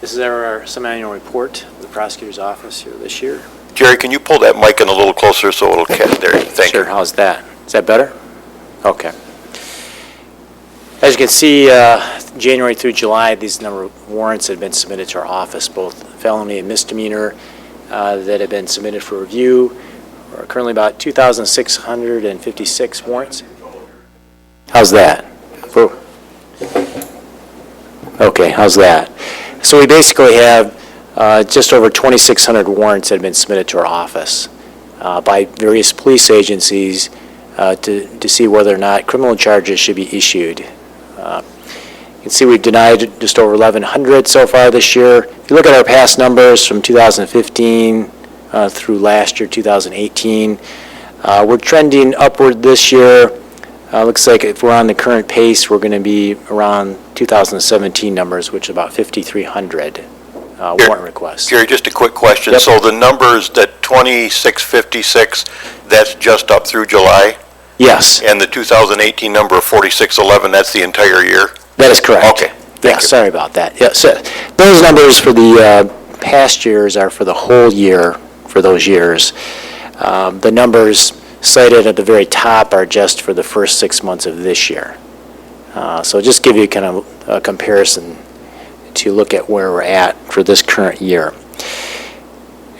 This is our semi-annual report of the prosecutor's office here this year. Jerry, can you pull that mic in a little closer so it'll catch there? Thank Sure, you. how's that? Is that better? Okay. As you can see, January through July, these number of warrants had been submitted to our office, both felony and misdemeanor, that have been submitted for review. We're currently about 2,656 warrants. How's that? Okay, how's that? So we basically have just over 2,600 warrants that have been submitted to our office by various police agencies to see whether or not criminal charges should be issued. You can see we've denied just over 1,100 so far this year. If you look at our past numbers from 2015 through last year, 2018, we're trending upward this year. Looks like if we're on the current pace, we're going to be around 2017 numbers, which is about 5,300 warrant requests. Jerry, just a quick question. Yep. So the numbers, that 2,656, that's just up through July? Yes, And the 2018 number of 4,611, that's the entire year? that is correct. Okay, Yeah, thank you. sorry about that. Yeah, so those numbers for the past years are for the whole year for those years. The numbers cited at the very top are just for the first 6 months of this year. So just give you kind of a comparison to look at where we're at for this current year.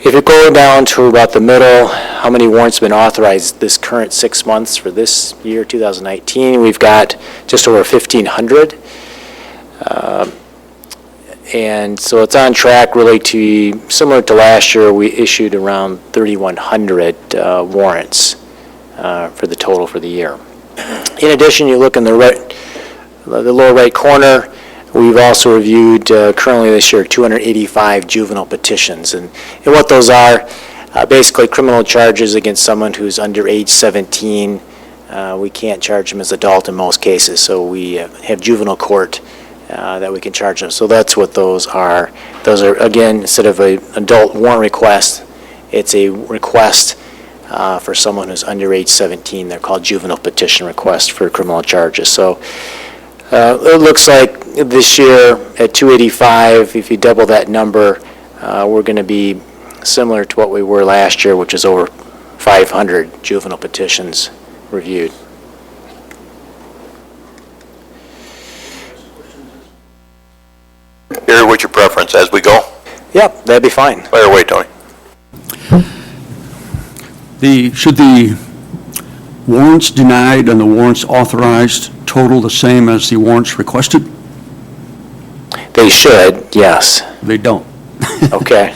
If you go down to about the middle, how many warrants have been authorized this current 6 months for this year, 2019, we've got just over 1,500. And so it's on track really to be similar to last year. We issued around 3,100 warrants for the total for the year. In addition, you look in the lower right corner, we've also reviewed currently this year 285 juvenile petitions. And what those are, basically criminal charges against someone who's under age 17. We can't charge them as adult in most cases, so we have juvenile court that we can charge them. So that's what those are. Those are, again, instead of an adult warrant request, it's a request for someone who's under age 17. They're called juvenile petition requests for criminal charges. So it looks like this year at 285, if you double that number, we're going to be similar to what we were last year, which is over 500 juvenile petitions reviewed. Jerry, what's your preference as we go? Yep, that'd be fine. Fire away, Tony. Should the warrants denied and the warrants authorized total the same as the warrants requested? They should, yes. They don't. Okay.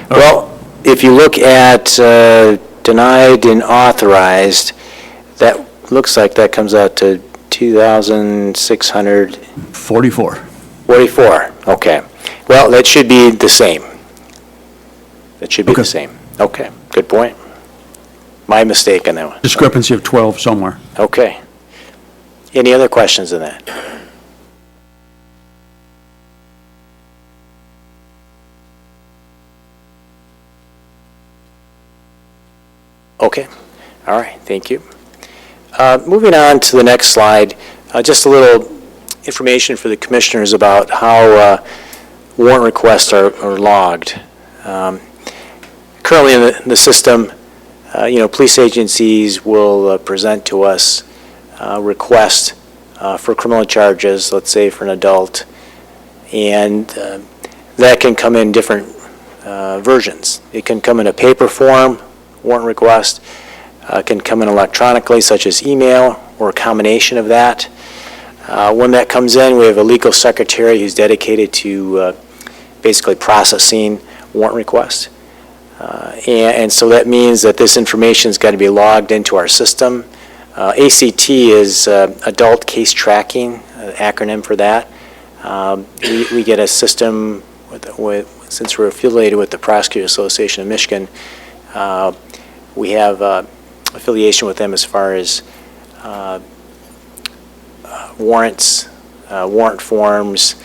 Well, if you look at denied and authorized, that looks like that comes out to 2,644. 44. Okay. Well, that should be the same. That should be Okay. the same. Okay, good point. My mistake on that one. Discrepancy of 12 somewhere. Okay. Any other questions on that? Okay. All right, thank you. Moving on to the next slide, just a little information for the commissioners about how warrant requests are logged. Currently in the system, police agencies will present to us requests for criminal charges, let's say for an adult, and that can come in different versions. It can come in a paper form, warrant request, can come in electronically, such as email, or a combination of that. When that comes in, we have a legal secretary who's dedicated to basically processing warrant requests. And so that means that this information has got to be logged into our system. ACT is Adult Case Tracking, acronym for that. We get a system since we're affiliated with the Prosecutor Association of Michigan. We have affiliation with them as far as warrants, warrant forms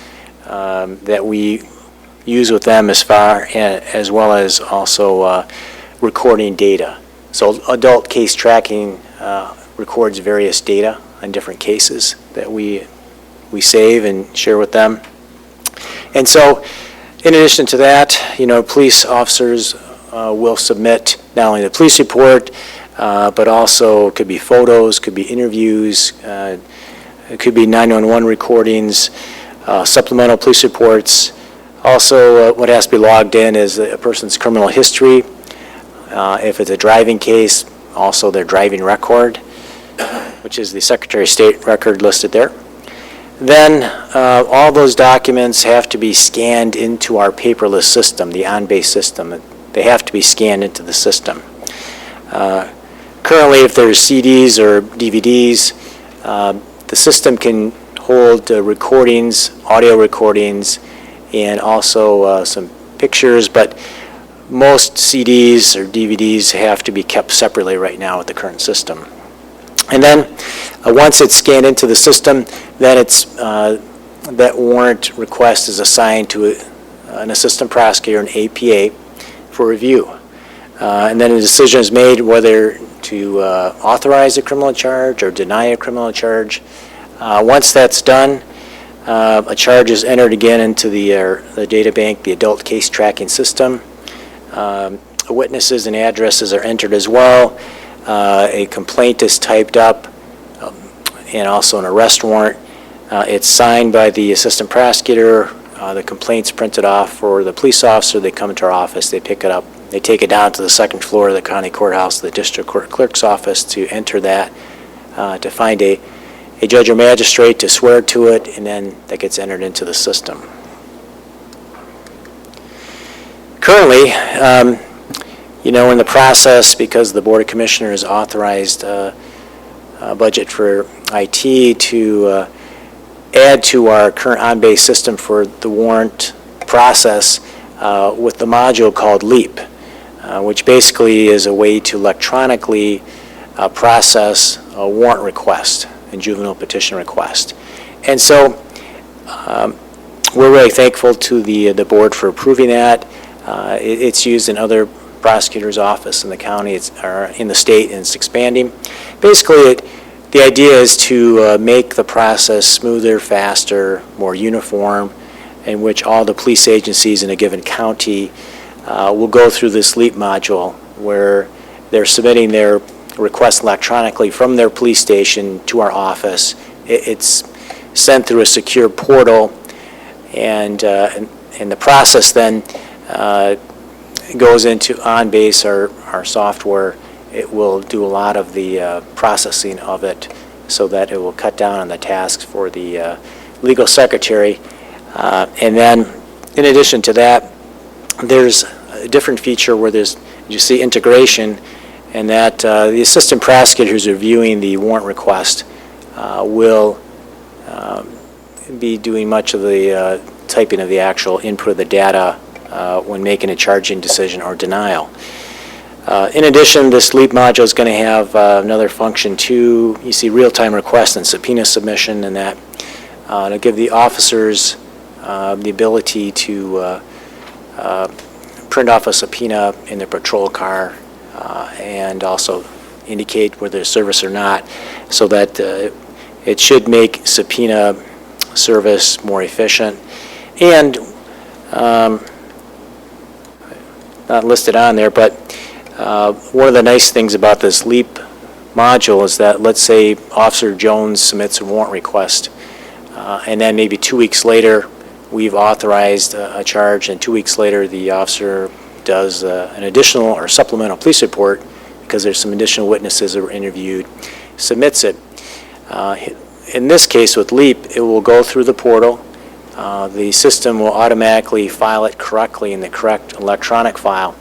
that we use with them as well as also recording data. So Adult Case Tracking records various data on different cases that we save and share with them. And so In addition to that, police officers will submit not only the police report, but also could be photos, could be interviews, it could be 911 recordings, supplemental police reports. Also, what has to be logged in is a person's criminal history. If it's a driving case, also their driving record, which is the Secretary of State record listed there. Then all those documents have to be scanned into our paperless system, the on-base system. They have to be scanned into the system. Currently, if there's CDs or DVDs, the system can hold recordings, audio recordings, and also some pictures, but most CDs or DVDs have to be kept separately right now with the current system. And then once it's scanned into the system, then that warrant request is assigned to an assistant prosecutor, an APA, for review. And then a decision is made whether to authorize a criminal charge or deny a criminal charge. Once that's done, a charge is entered again into the data bank, the adult case tracking system. Witnesses and addresses are entered as well. A complaint is typed up, and also an arrest warrant. It's signed by the assistant prosecutor. The complaint's printed off for the police officer. They come to our office, they pick it up, they take it down to the second floor of the county courthouse, the district court clerk's office, to enter that, to find a judge or magistrate to swear to it, and then that gets entered into the system. Currently, in the process, because the Board of Commissioners authorized a budget for IT to add to our current on-base system for the warrant process with the module called LEAP, which basically is a way to electronically process a warrant request and juvenile petition request. And so we're really thankful to the board for approving that. It's used in other prosecutors' office in the county, or in the state, and it's expanding. Basically, the idea is to make the process smoother, faster, more uniform, in which all the police agencies in a given county will go through this LEAP module, where they're submitting their request electronically from their police station to our office. It's sent through a secure portal, and the process then goes into OnBase, our software. It will do a lot of the processing of it so that it will cut down on the tasks for the legal secretary. And then, in addition to that, there's a different feature where you see integration, and that the assistant prosecutor who's reviewing the warrant request will be doing much of the typing of the actual input of the data when making a charging decision or denial. In addition, this LEAP module is going to have another function too. You see real-time request and subpoena submission, and that to give the officers the ability to print off a subpoena in their patrol car and also indicate whether there's service or not, so that it should make subpoena service more efficient. And not listed on there, but one of the nice things about this LEAP module is that, let's say Officer Jones submits a warrant request, and then maybe 2 weeks later we've authorized a charge, and 2 weeks later the officer does an additional or supplemental police report because there's some additional witnesses that were interviewed, submits it. In this case with LEAP, it will go through the portal. The system will automatically file it correctly in the correct electronic file,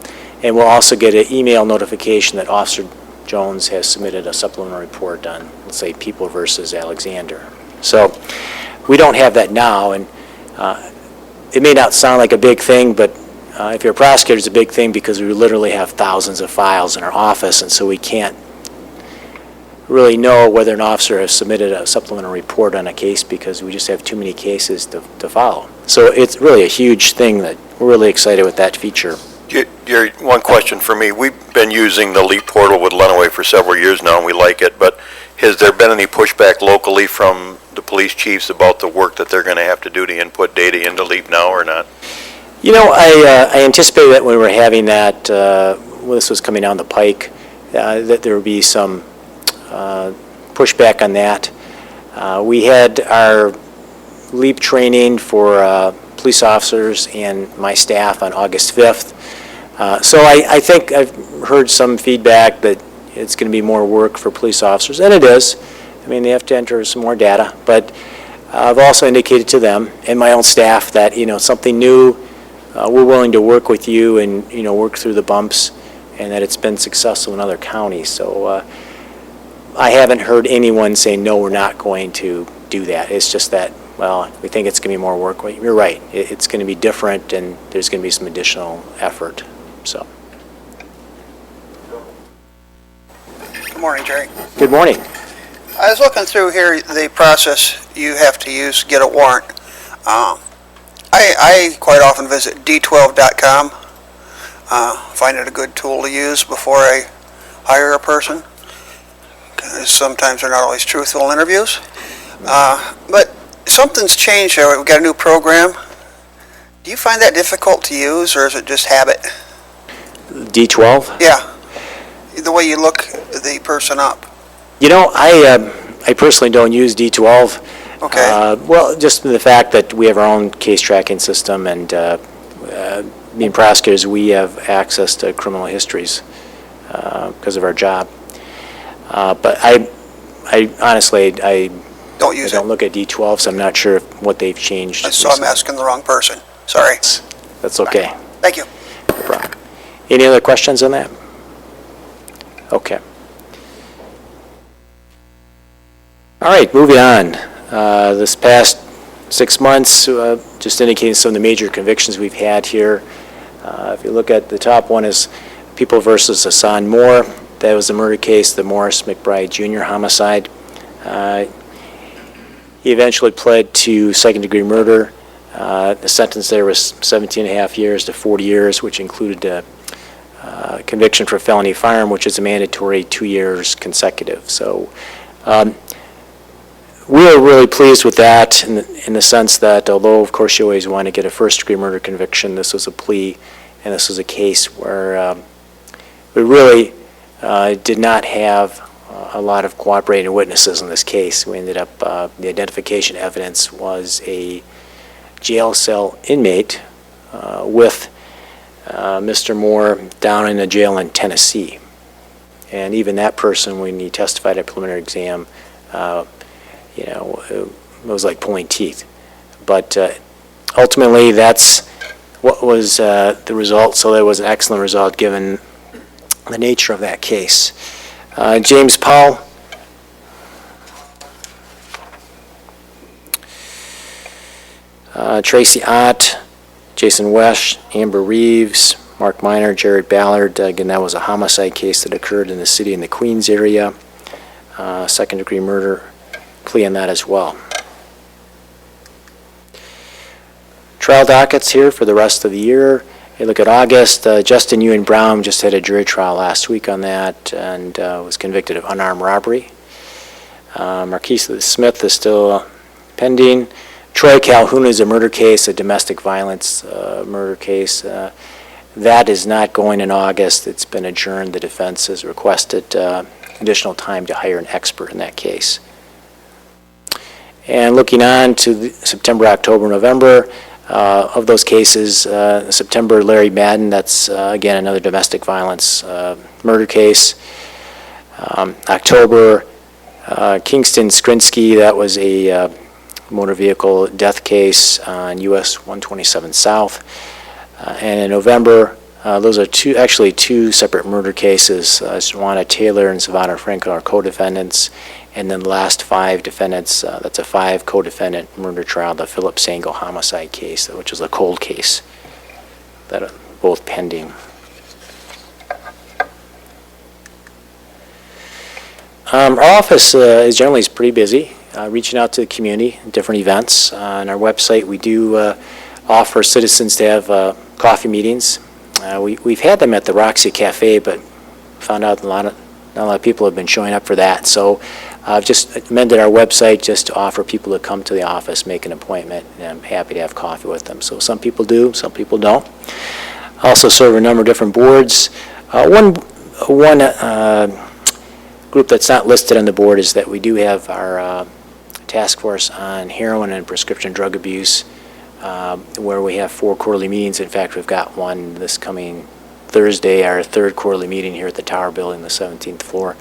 and we'll also get an email notification that Officer Jones has submitted a supplemental report on, let's say, People versus Alexander. So we don't have that now, and it may not sound like a big thing, but if you're a prosecutor, it's a big thing because we literally have thousands of files in our office, and so we can't really know whether an officer has submitted a supplemental report on a case because we just have too many cases to follow. So it's really a huge thing that we're really excited with that feature. Jerry, one question for me. We've been using the LEAP portal with Lenawee for several years now, and we like it, but has there been any pushback locally from the police chiefs about the work that they're going to have to do to input data into LEAP now or not? I anticipated that when we were having that, when this was coming down the pike, that there would be some pushback on that. We had our LEAP training for police officers and my staff on August 5th. So I think I've heard some feedback that it's going to be more work for police officers, and it is. I mean, they have to enter some more data, but I've also indicated to them and my own staff that, something new, we're willing to work with you and, work through the bumps, and that it's been successful in other counties. So I haven't heard anyone say, no, we're not going to do that. It's just that, well, we think it's going to be more work. Well, you're right. It's going to be different, and there's going to be some additional effort. So. Good morning, Jerry. Good morning. I was looking through here the process you have to use to get a warrant. I quite often visit d12.com, find it a good tool to use before I hire a person. 'Cause sometimes they're not always truthful interviews. But something's changed here. We've got a new program. Do you find that difficult to use, or is it just habit? D12? Yeah. The way you look the person up. I personally don't use D12. Okay. Well, just the fact that we have our own case tracking system, and being prosecutors, we have access to criminal histories because of our job. But I honestly, I Don't use don't it. look at D12, so I'm not sure what they've changed. So I'm asking the wrong person. Sorry. That's okay. Thank you. No problem. Any other questions on that? Okay. All right, moving on. This past 6 months, just indicating some of the major convictions we've had here. If you look at the top one is People versus Hassan Moore. That was the murder case, the Morris McBride Jr. homicide. He eventually pled to second-degree murder. The sentence there was 17 and a half years to 40 years, which included a conviction for felony firearm, which is a mandatory 2 years consecutive. So we are really pleased with that in the sense that although, of course, you always want to get a first-degree murder conviction, this was a plea, and this was a case where we really did not have a lot of cooperating witnesses in this case. We ended up, the identification evidence was a jail cell inmate with Mr. Moore down in a jail in Tennessee. And even that person, when he testified at preliminary exam, it was like pulling teeth. But ultimately, that's what was the result. So that was an excellent result given the nature of that case. James Powell. Tracy Ott, Jason Wesch, Amber Reeves, Mark Miner, Jared Ballard. Again, that was a homicide case that occurred in the city in the Queens area. Second-degree murder plea on that as well. Trial dockets here for the rest of the year. You look at August, Justin Ewan Brown just had a jury trial last week on that and was convicted of unarmed robbery. Marquise Smith is still pending. Troy Calhoun is a murder case, a domestic violence murder case. That is not going in August. It's been adjourned. The defense has requested additional time to hire an expert in that case. And looking on to September, October, November, of those cases, September, Larry Madden, that's again another domestic violence murder case. October, Kingston Skrinsky, that was a motor vehicle death case on US 127 South. And in November, those are two separate murder cases. Juana Taylor and Savannah Franklin are co-defendants. And then the last 5 defendants, that's a 5 co-defendant murder trial, the Philip Sango homicide case, which is a cold case, that are both pending. Our office is generally pretty busy, reaching out to the community, different events. On our website, we do offer citizens to have coffee meetings. We've had them at the Roxy Cafe, but found out not a lot of people have been showing up for that. So I've just amended our website just to offer people to come to the office, make an appointment, and I'm happy to have coffee with them. So some people do, some people don't. I also serve a number of different boards. One group that's not listed on the board is that we do have our task force on heroin and prescription drug abuse, where we have 4 quarterly meetings. In fact, we've got one this coming Thursday, our 3rd quarterly meeting here at the Tower Building, the 17th floor.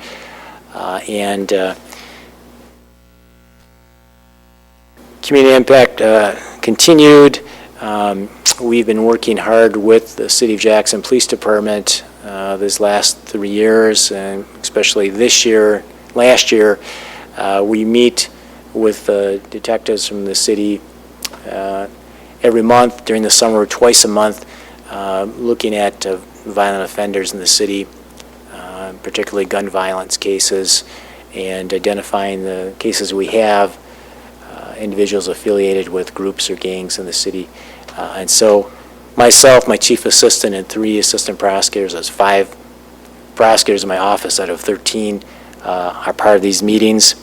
Community impact continued. We've been working hard with the City of Jackson Police Department this last 3 years, and especially this year. Last year, we meet with detectives from the city every month, during the summer, twice a month, looking at violent offenders in the city, particularly gun violence cases, and identifying the cases we have, individuals affiliated with groups or gangs in the city. And so myself, my chief assistant, and 3 assistant prosecutors, that's 5 prosecutors in my office out of 13, are part of these meetings.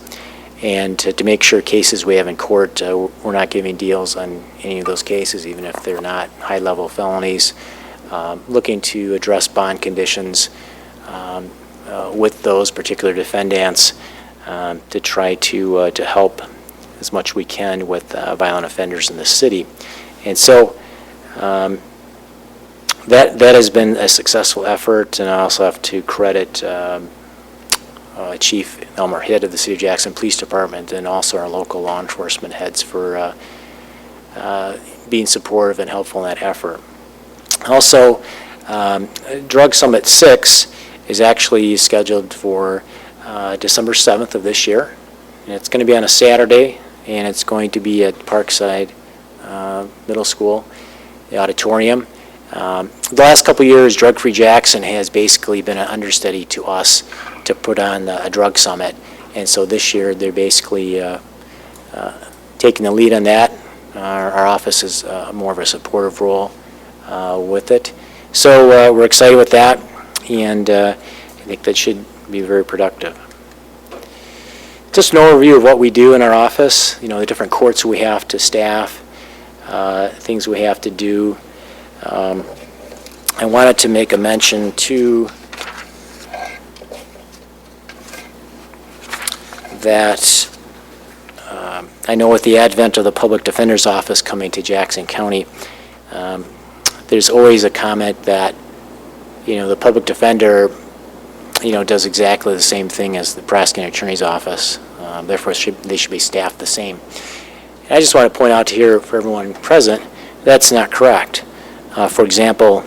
And to make sure cases we have in court, we're not giving deals on any of those cases, even if they're not high-level felonies. Looking to address bond conditions with those particular defendants to try to help as much we can with violent offenders in the city. And so that has been a successful effort, and I also have to credit Chief Elmer Hitt of the City of Jackson Police Department, and also our local law enforcement heads for being supportive and helpful in that effort. Also, Drug Summit 6 is actually scheduled for December 7th of this year, and it's going to be on a Saturday, and it's going to be at Parkside Middle School, the auditorium. The last couple years, Drug Free Jackson has basically been an understudy to us to put on a drug summit, and so this year they're basically taking the lead on that. Our office is more of a supportive role with it. So we're excited with that, and I think that should be very productive. Just an overview of what we do in our office, the different courts we have to staff, things we have to do. I wanted to make a mention to that I know with the advent of the Public Defender's Office coming to Jackson County, there's always a comment that, the Public Defender, does exactly the same thing as the Prosecuting Attorney's Office. Therefore, they should be staffed the same. And I just want to point out here for everyone present, that's not correct. For example,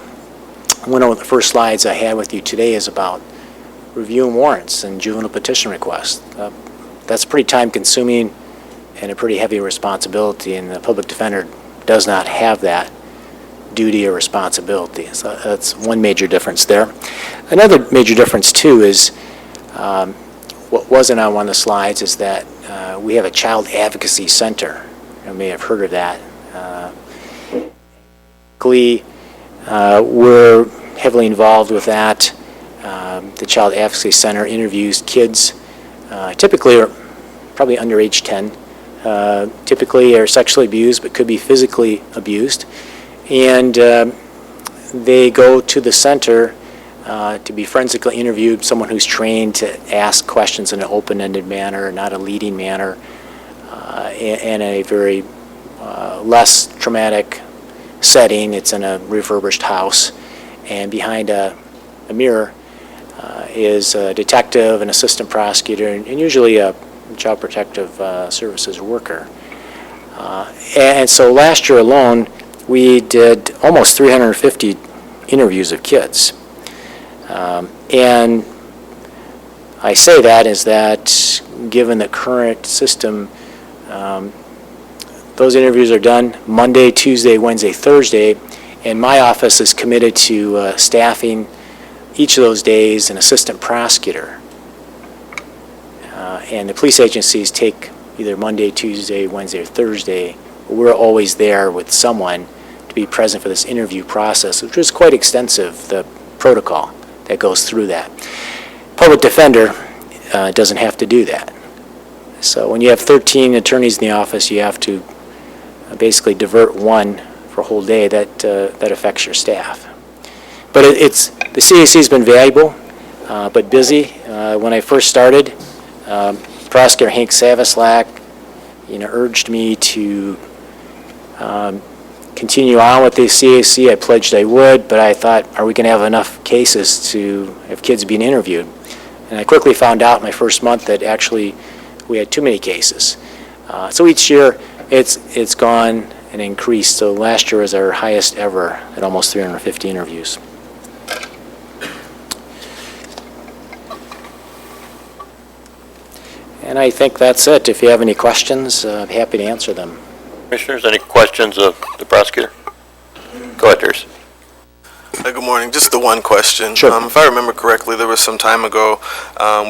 one of the first slides I had with you today is about reviewing warrants and juvenile petition requests. That's pretty time-consuming and a pretty heavy responsibility, and the Public Defender does not have that duty or responsibility. So that's one major difference there. Another major difference, too, is what wasn't on one of the slides is that we have a child advocacy center. You may have heard of that. We're heavily involved with that. The Child Advocacy Center interviews kids, typically are probably under age 10, typically are sexually abused but could be physically abused. And they go to the center to be forensically interviewed, someone who's trained to ask questions in an open-ended manner, not a leading manner, in a very less traumatic setting. It's in a refurbished house, and behind a mirror is a detective, an assistant prosecutor, and usually a child protective services worker. And so last year alone, we did almost 350 interviews of kids. And I say that is that given the current system, those interviews are done Monday, Tuesday, Wednesday, Thursday, and my office is committed to staffing each of those days an assistant prosecutor. And the police agencies take either Monday, Tuesday, Wednesday, or Thursday. We're always there with someone to be present for this interview process, which is quite extensive, the protocol that goes through that. Public defender doesn't have to do that. So when you have 13 attorneys in the office, you have to basically divert one for a whole day. That affects your staff. But the CAC has been valuable, but busy. When I first started, Prosecutor Hank Savislak, urged me to continue on with the CAC. I pledged I would, but I thought, are we going to have enough cases to have kids being interviewed? And I quickly found out in my first month that actually we had too many cases. So each year it's gone and increased. So last year was our highest ever at almost 350 interviews. And I think that's it. If you have any questions, I'm happy to answer them. Commissioners, any questions of the prosecutor? Go ahead, Darius. Good morning. Just the one question. Sure. If I remember correctly, there was some time ago,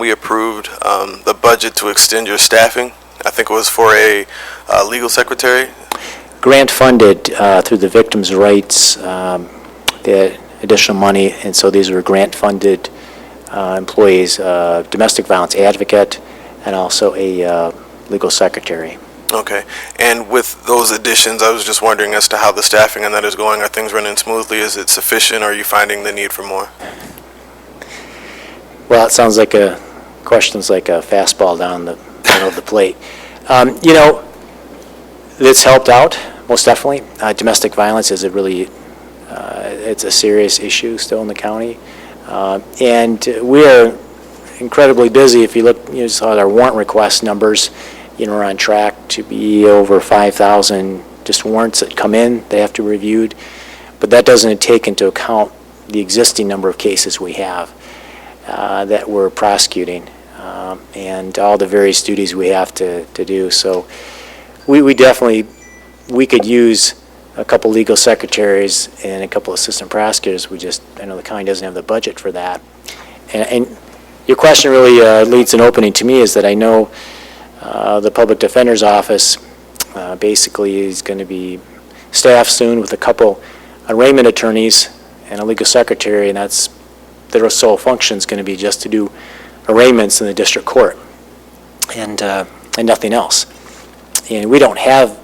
we approved the budget to extend your staffing. I think it was for a legal secretary. Grant funded through the Victims' Rights, the additional money, and so these were grant funded employees, domestic violence advocate, and also a legal secretary. Okay. And with those additions, I was just wondering as to how the staffing and that is going. Are things running smoothly? Is it sufficient, or are you finding the need for more? Well, it sounds like question's like a fastball down the middle of the plate. It's helped out, most definitely. Domestic violence is it's a serious issue still in the county. And we are incredibly busy. If you look, you saw our warrant request numbers, we're on track to be over 5,000 just warrants that come in, they have to be reviewed. But that doesn't take into account the existing number of cases we have that we're prosecuting and all the various duties we have to do. So we definitely could use a couple legal secretaries and a couple assistant prosecutors. I know the county doesn't have the budget for that. And your question really leads an opening to me, is that I know the Public Defender's Office basically is going to be staffed soon with a couple arraignment attorneys and a legal secretary, and their sole function is going to be just to do arraignments in the district court and nothing else. And we don't have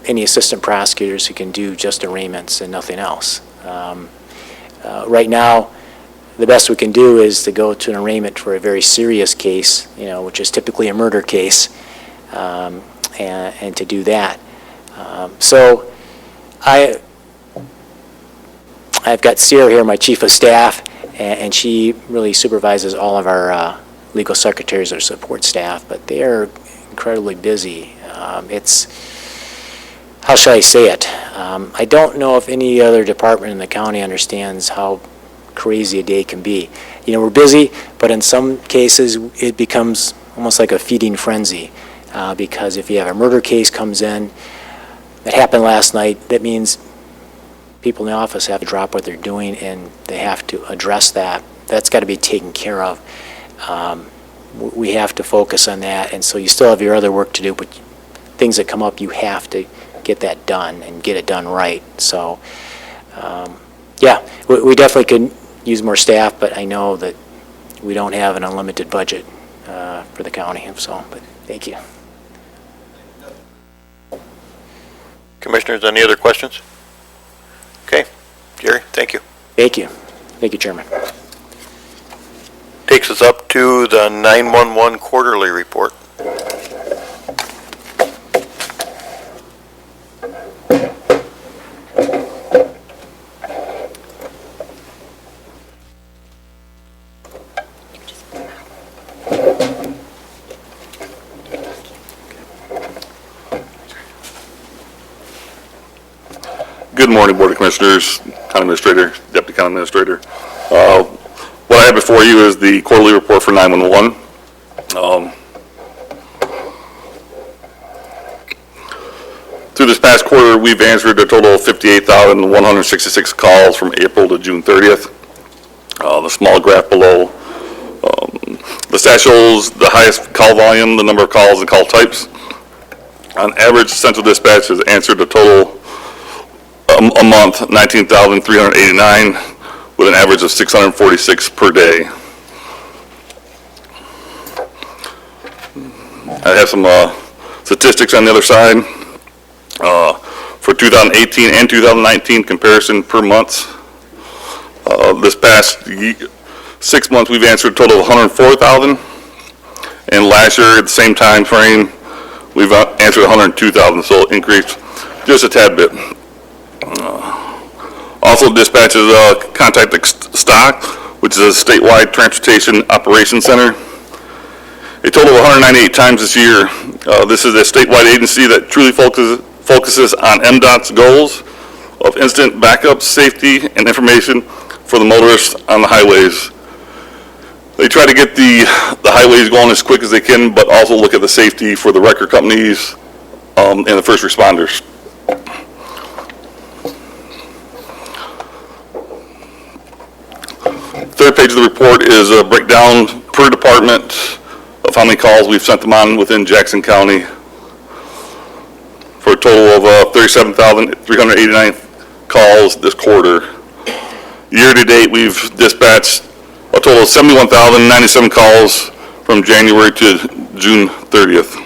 any assistant prosecutors who can do just arraignments and nothing else. Right now, the best we can do is to go to an arraignment for a very serious case, which is typically a murder case, and to do that. So I've got Sierra here, my chief of staff, and she really supervises all of our legal secretaries or support staff, but they are incredibly busy. How should I say it? I don't know if any other department in the county understands how crazy a day can be. We're busy, but in some cases it becomes almost like a feeding frenzy because if you have a murder case comes in that happened last night, that means people in the office have to drop what they're doing and they have to address that. That's got to be taken care of. We have to focus on that, and so you still have your other work to do, but things that come up, you have to get that done and get it done right. So yeah, we definitely could use more staff, but I know that we don't have an unlimited budget for the county, so, but thank you. Commissioners, any other questions? Okay. Jerry, thank you. Thank you. Thank you, Chairman. Takes us up to the 911 quarterly report. Good morning, Board of Commissioners, County Administrator, Deputy County Administrator. What I have before you is the quarterly report for 911. Through this past quarter, we've answered a total of 58,166 calls from April to June 30th. The small graph below, the stat shows the highest call volume, the number of calls and call types. On average, Central Dispatch has answered a total a month, 19,389, with an average of 646 per day. I have some statistics on the other side. For 2018 and 2019 comparison per month. This past 6 months, we've answered a total of 104,000. And last year, at the same time frame, we've answered 102,000, so increased just a tad bit. Also dispatches Contact Stock, which is a statewide transportation operations center. A total of 198 times this year. This is a statewide agency that truly focuses on MDOT's goals of instant backup, safety, and information for the motorists on the highways. They try to get the highways going as quick as they can, but also look at the safety for the wrecker companies and the first responders. Third page of the report is a breakdown per department of how many calls we've sent them on within Jackson County, for a total of 37,389 calls this quarter. Year to date, we've dispatched a total of 71,097 calls from January to June 30th.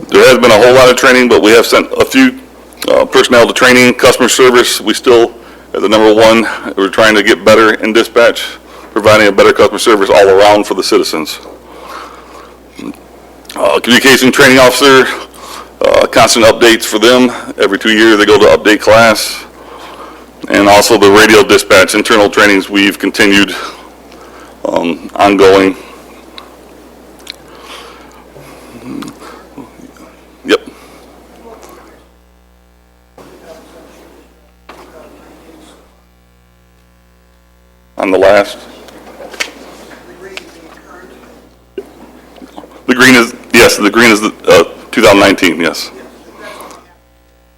There has been a whole lot of training, but we have sent a few personnel to training. Customer service, we still, as the number one, we're trying to get better in dispatch, providing a better customer service all around for the citizens. Communication training officer, constant updates for them. Every 2 years they go to update class. And also the radio dispatch internal trainings we've continued ongoing. Yep. On the last. The green is, yes, the green is the 2019, yes.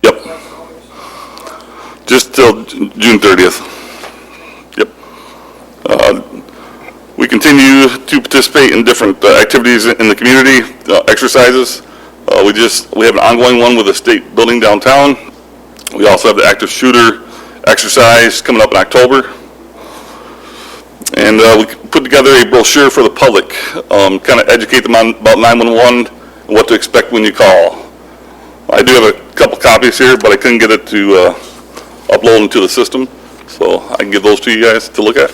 Yep. Just till June 30th. Yep. We continue to participate in different activities in the community, exercises. We have an ongoing one with the state building downtown. We also have the active shooter exercise coming up in October. And we put together a brochure for the public, kind of educate them on about 911 and what to expect when you call. I do have a couple copies here, but I couldn't get it to upload into the system, so I can give those to you guys to look at.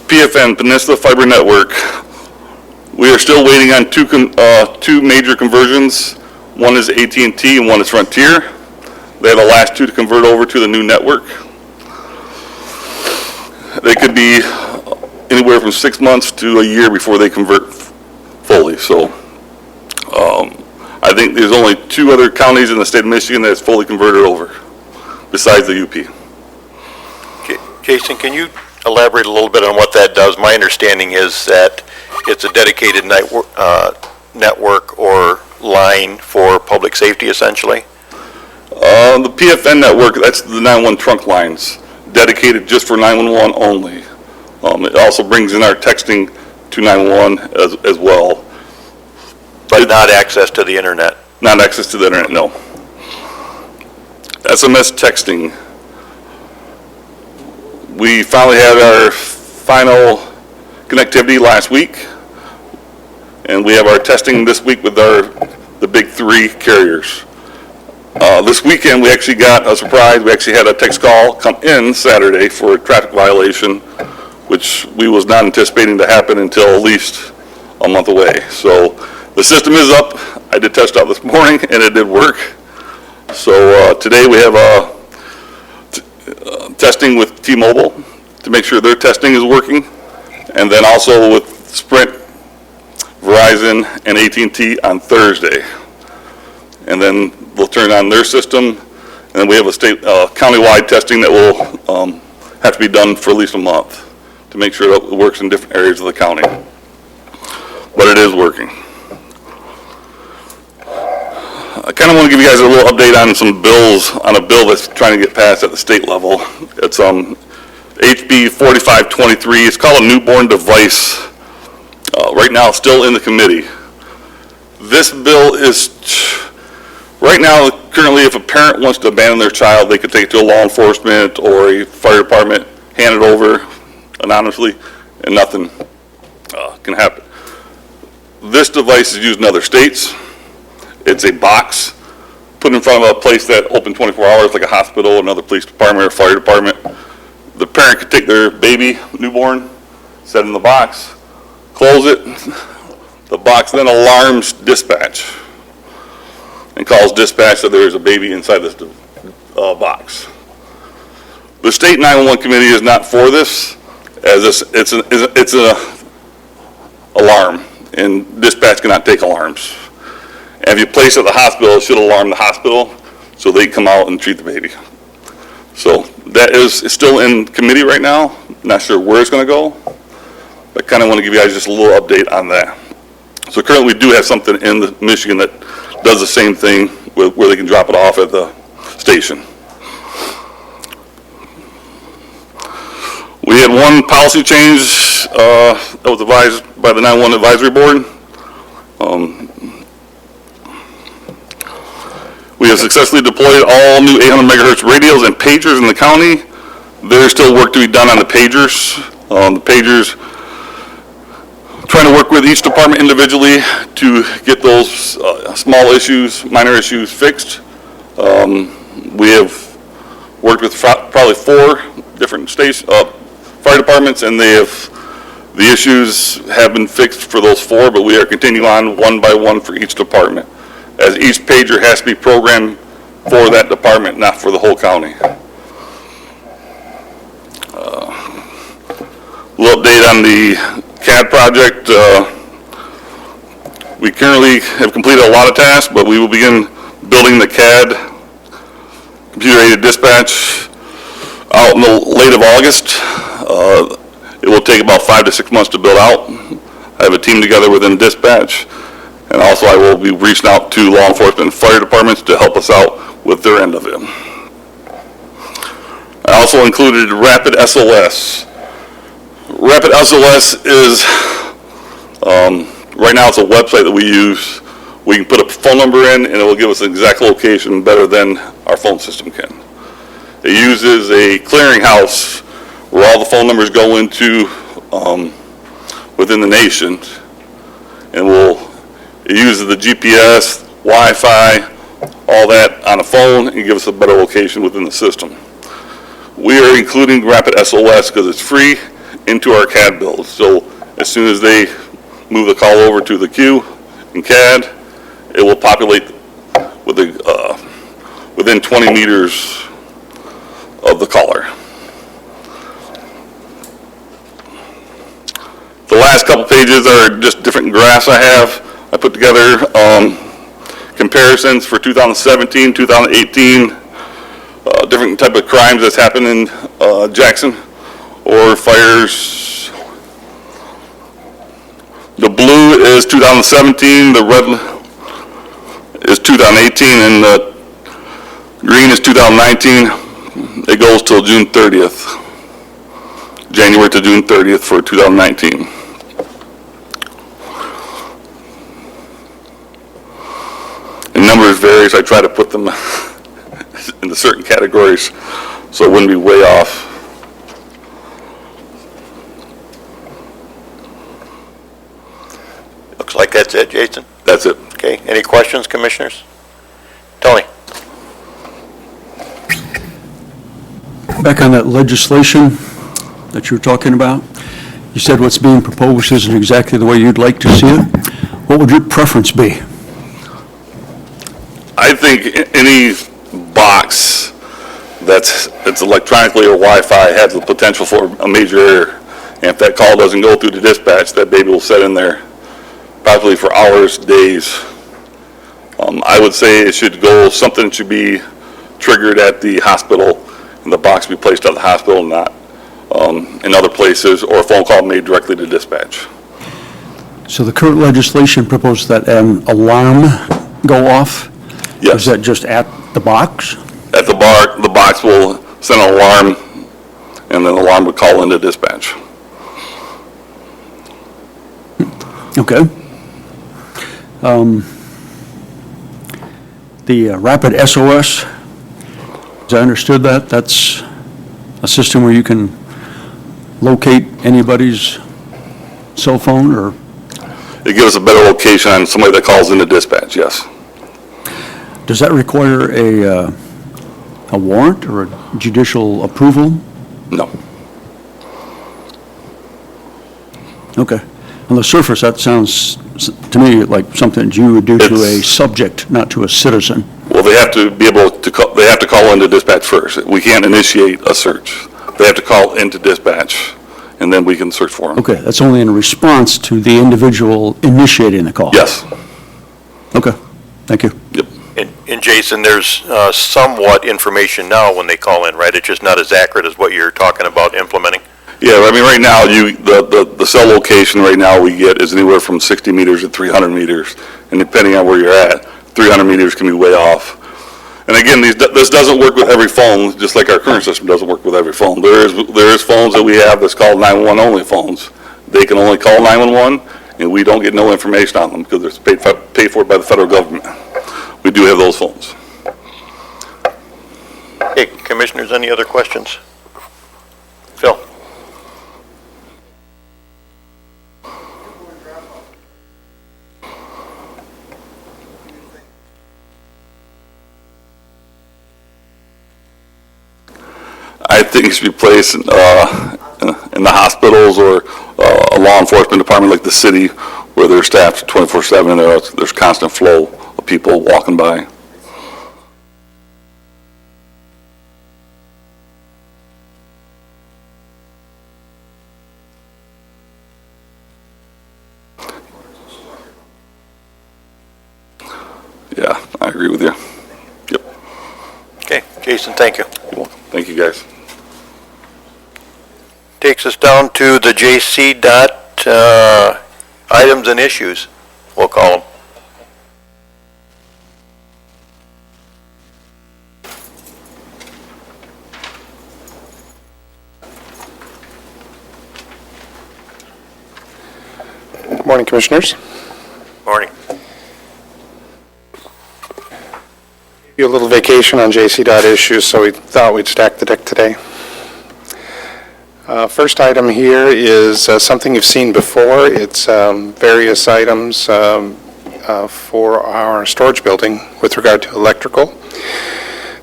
PFN, Peninsula Fiber Network. We are still waiting on two major conversions. One is AT&T and one is Frontier. They're the last two to convert over to the new network. They could be anywhere from 6 months to a year before they convert fully. So I think there's only 2 other counties in the state of Michigan that's fully converted over, besides the UP. Jason, can you elaborate a little bit on what that does? My understanding is that it's a dedicated network or line for public safety, essentially. The PFN network, that's the 911 trunk lines, dedicated just for 911 only. It also brings in our texting to 911 as well. But not access to the internet? Not access to the internet, no. SMS texting. We finally had our final connectivity last week, and we have our testing this week with the big 3 carriers. This weekend, we actually got a surprise. We actually had a text call come in Saturday for a traffic violation, which we was not anticipating to happen until at least a month away. So the system is up. I did test out this morning, and it did work. So today we have testing with T-Mobile to make sure their testing is working, and then also with Sprint, Verizon, and AT&T on Thursday. And then we'll turn on their system, and then we have a state county-wide testing that will have to be done for at least a month to make sure that it works in different areas of the county. But it is working. I kind of want to give you guys a little update on some bills, on a bill that's trying to get passed at the state level. It's HB 4523. It's called a newborn device. Right now, it's still in the committee. This bill is Right now, currently, if a parent wants to abandon their child, they could take it to a law enforcement or a fire department, hand it over anonymously, and nothing can happen. This device is used in other states. It's a box put in front of a place that open 24 hours, like a hospital, another police department, or fire department. The parent could take their baby, newborn, set it in the box, close it. The box then alarms dispatch and calls dispatch that there is a baby inside this box. The state 911 committee is not for this, as it's an alarm, and dispatch cannot take alarms. And if you place it at the hospital, it should alarm the hospital so they come out and treat the baby. So that is still in committee right now. Not sure where it's going to go, but kind of want to give you guys just a little update on that. So currently we do have something in Michigan that does the same thing where they can drop it off at the station. We had one policy change that was advised by the 911 Advisory Board. We have successfully deployed all new 800 megahertz radios and pagers in the county. There's still work to be done on the pagers. The pagers, trying to work with each department individually to get those small issues, minor issues fixed. We have worked with probably 4 different fire departments, and the issues have been fixed for those 4, but we are continuing on one by one for each department, as each pager has to be programmed for that department, not for the whole county. A little update on the CAD project. We currently have completed a lot of tasks, but we will begin building the CAD, computer-aided dispatch, out in the late of August. It will take about 5 to 6 months to build out. I have a team together within dispatch, and also I will be reaching out to law enforcement and fire departments to help us out with their end of it. I also included Rapid SOS. Rapid SOS is, right now it's a website that we use. We can put a phone number in and it will give us an exact location better than our phone system can. It uses a clearinghouse where all the phone numbers go into within the nation, and it uses the GPS, Wi-Fi, all that on a phone and give us a better location within the system. We are including Rapid SOS because it's free into our CAD build. So as soon as they move the call over to the queue in CAD, it will populate with within 20 meters of the caller. The last couple pages are just different graphs I put together comparisons for 2017, 2018, different type of crimes that's happened in Jackson, or fires. The blue is 2017, the red is 2018, and the green is 2019. It goes till June 30th, January to June 30th for 2019. And numbers vary, so I try to put them into certain categories so it wouldn't be way off. Looks like that's it, Jason. That's it. Okay, any questions, commissioners? Tony? Back on that legislation that you were talking about, you said what's being proposed isn't exactly the way you'd like to see it. What would your preference be? I think any box that's electronically or Wi-Fi has the potential for a major error. And if that call doesn't go through the dispatch, that baby will sit in there probably for hours, days. I would say it should go, something should be triggered at the hospital and the box be placed at the hospital, not in other places, or a phone call made directly to dispatch. So the current legislation proposed that an alarm go off? Yes. Is that just at the box? At the box will send an alarm, and then the alarm would call into dispatch. The Rapid SOS, as I understood that, that's a system where you can locate anybody's cell phone, or, It gives us a better location on somebody that calls into dispatch, yes. does that require a warrant or a judicial approval? No. Okay. On the surface, that sounds to me like something that you would do to a It's- subject, not to a citizen. Well, they have to be able to, they have to call into dispatch first. We can't initiate a search. They have to call into dispatch, and then we can search for them. Okay, that's only in response to the individual initiating the call? Yes. Okay, thank you. Yep. And Jason, there's somewhat information now when they call in, right? It's just not as accurate as what you're talking about implementing? Yeah, I mean, right now, the cell location right now we get is anywhere from 60 meters to 300 meters. And depending on where you're at, 300 meters can be way off. And again, this doesn't work with every phone, just like our current system doesn't work with every phone. There is phones that we have that's called 911 only phones. They can only call 911, and we don't get no information on them because they're paid for by the federal government. We do have those phones. Okay, commissioners, any other questions? Phil? I think it should be placed in the hospitals or a law enforcement department like the city where they're staffed 24/7 and there's constant flow of people walking by. Yeah, I agree with you. Yep. Okay, Jason, thank you. You're welcome. Thank you, guys. Takes us down to the JC dot, items and issues, we'll call them. Good morning, Commissioners. Morning. You a little vacation on JC dot issues, so we thought we'd stack the deck today. First item here is something you've seen before. It's various items for our storage building with regard to electrical.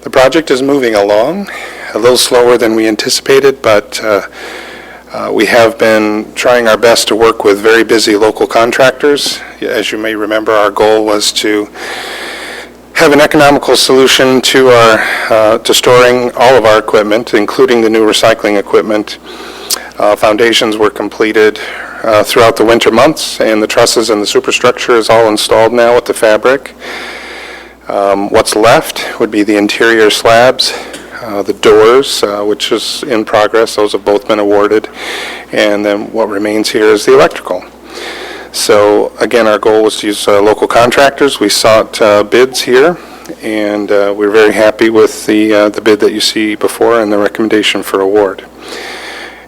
The project is moving along a little slower than we anticipated, but we have been trying our best to work with very busy local contractors. As you may remember, our goal was to have an economical solution to to storing all of our equipment, including the new recycling equipment. Foundations were completed throughout the winter months, and the trusses and the superstructure is all installed now with the fabric. What's left would be the interior slabs, the doors, which is in progress. Those have both been awarded. And then what remains here is the electrical. So again, our goal was to use local contractors. We sought bids here, and we're very happy with the bid that you see before and the recommendation for award.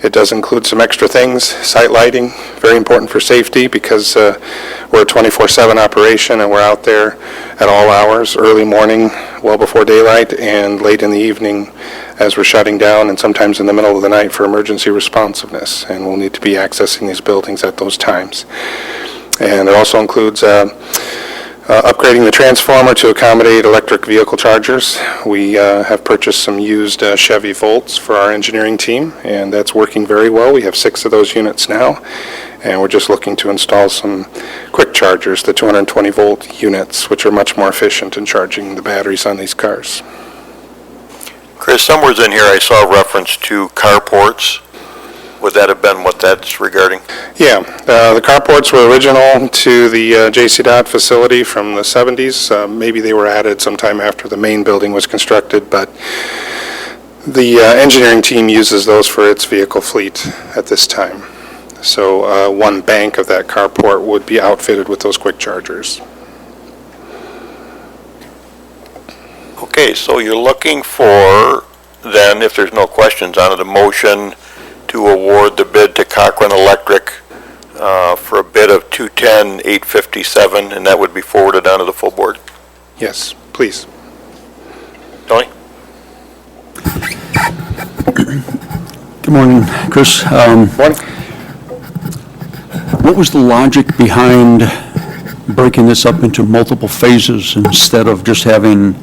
It does include some extra things, site lighting, very important for safety because we're a 24/7 operation and we're out there at all hours, early morning, well before daylight, and late in the evening as we're shutting down, and sometimes in the middle of the night for emergency responsiveness, and we'll need to be accessing these buildings at those times. And it also includes upgrading the transformer to accommodate electric vehicle chargers. We have purchased some used Chevy Volts for our engineering team, and that's working very well. We have 6 of those units now, and we're just looking to install some quick chargers, the 220 volt units, which are much more efficient in charging the batteries on these cars. Chris, somewhere in here I saw a reference to carports. Would that have been what that's regarding? Yeah, the carports were original to the JC Dot facility from the 70s. Maybe they were added sometime after the main building was constructed, but the engineering team uses those for its vehicle fleet at this time. So one bank of that carport would be outfitted with those quick chargers. Okay, so you're looking for, then, if there's no questions on it, a motion to award the bid to Cochran Electric for a bid of $210,857, and that would be forwarded on to the full board. Yes, Please. Tony? Good morning, Chris. What was the logic behind breaking this up into multiple phases instead of just having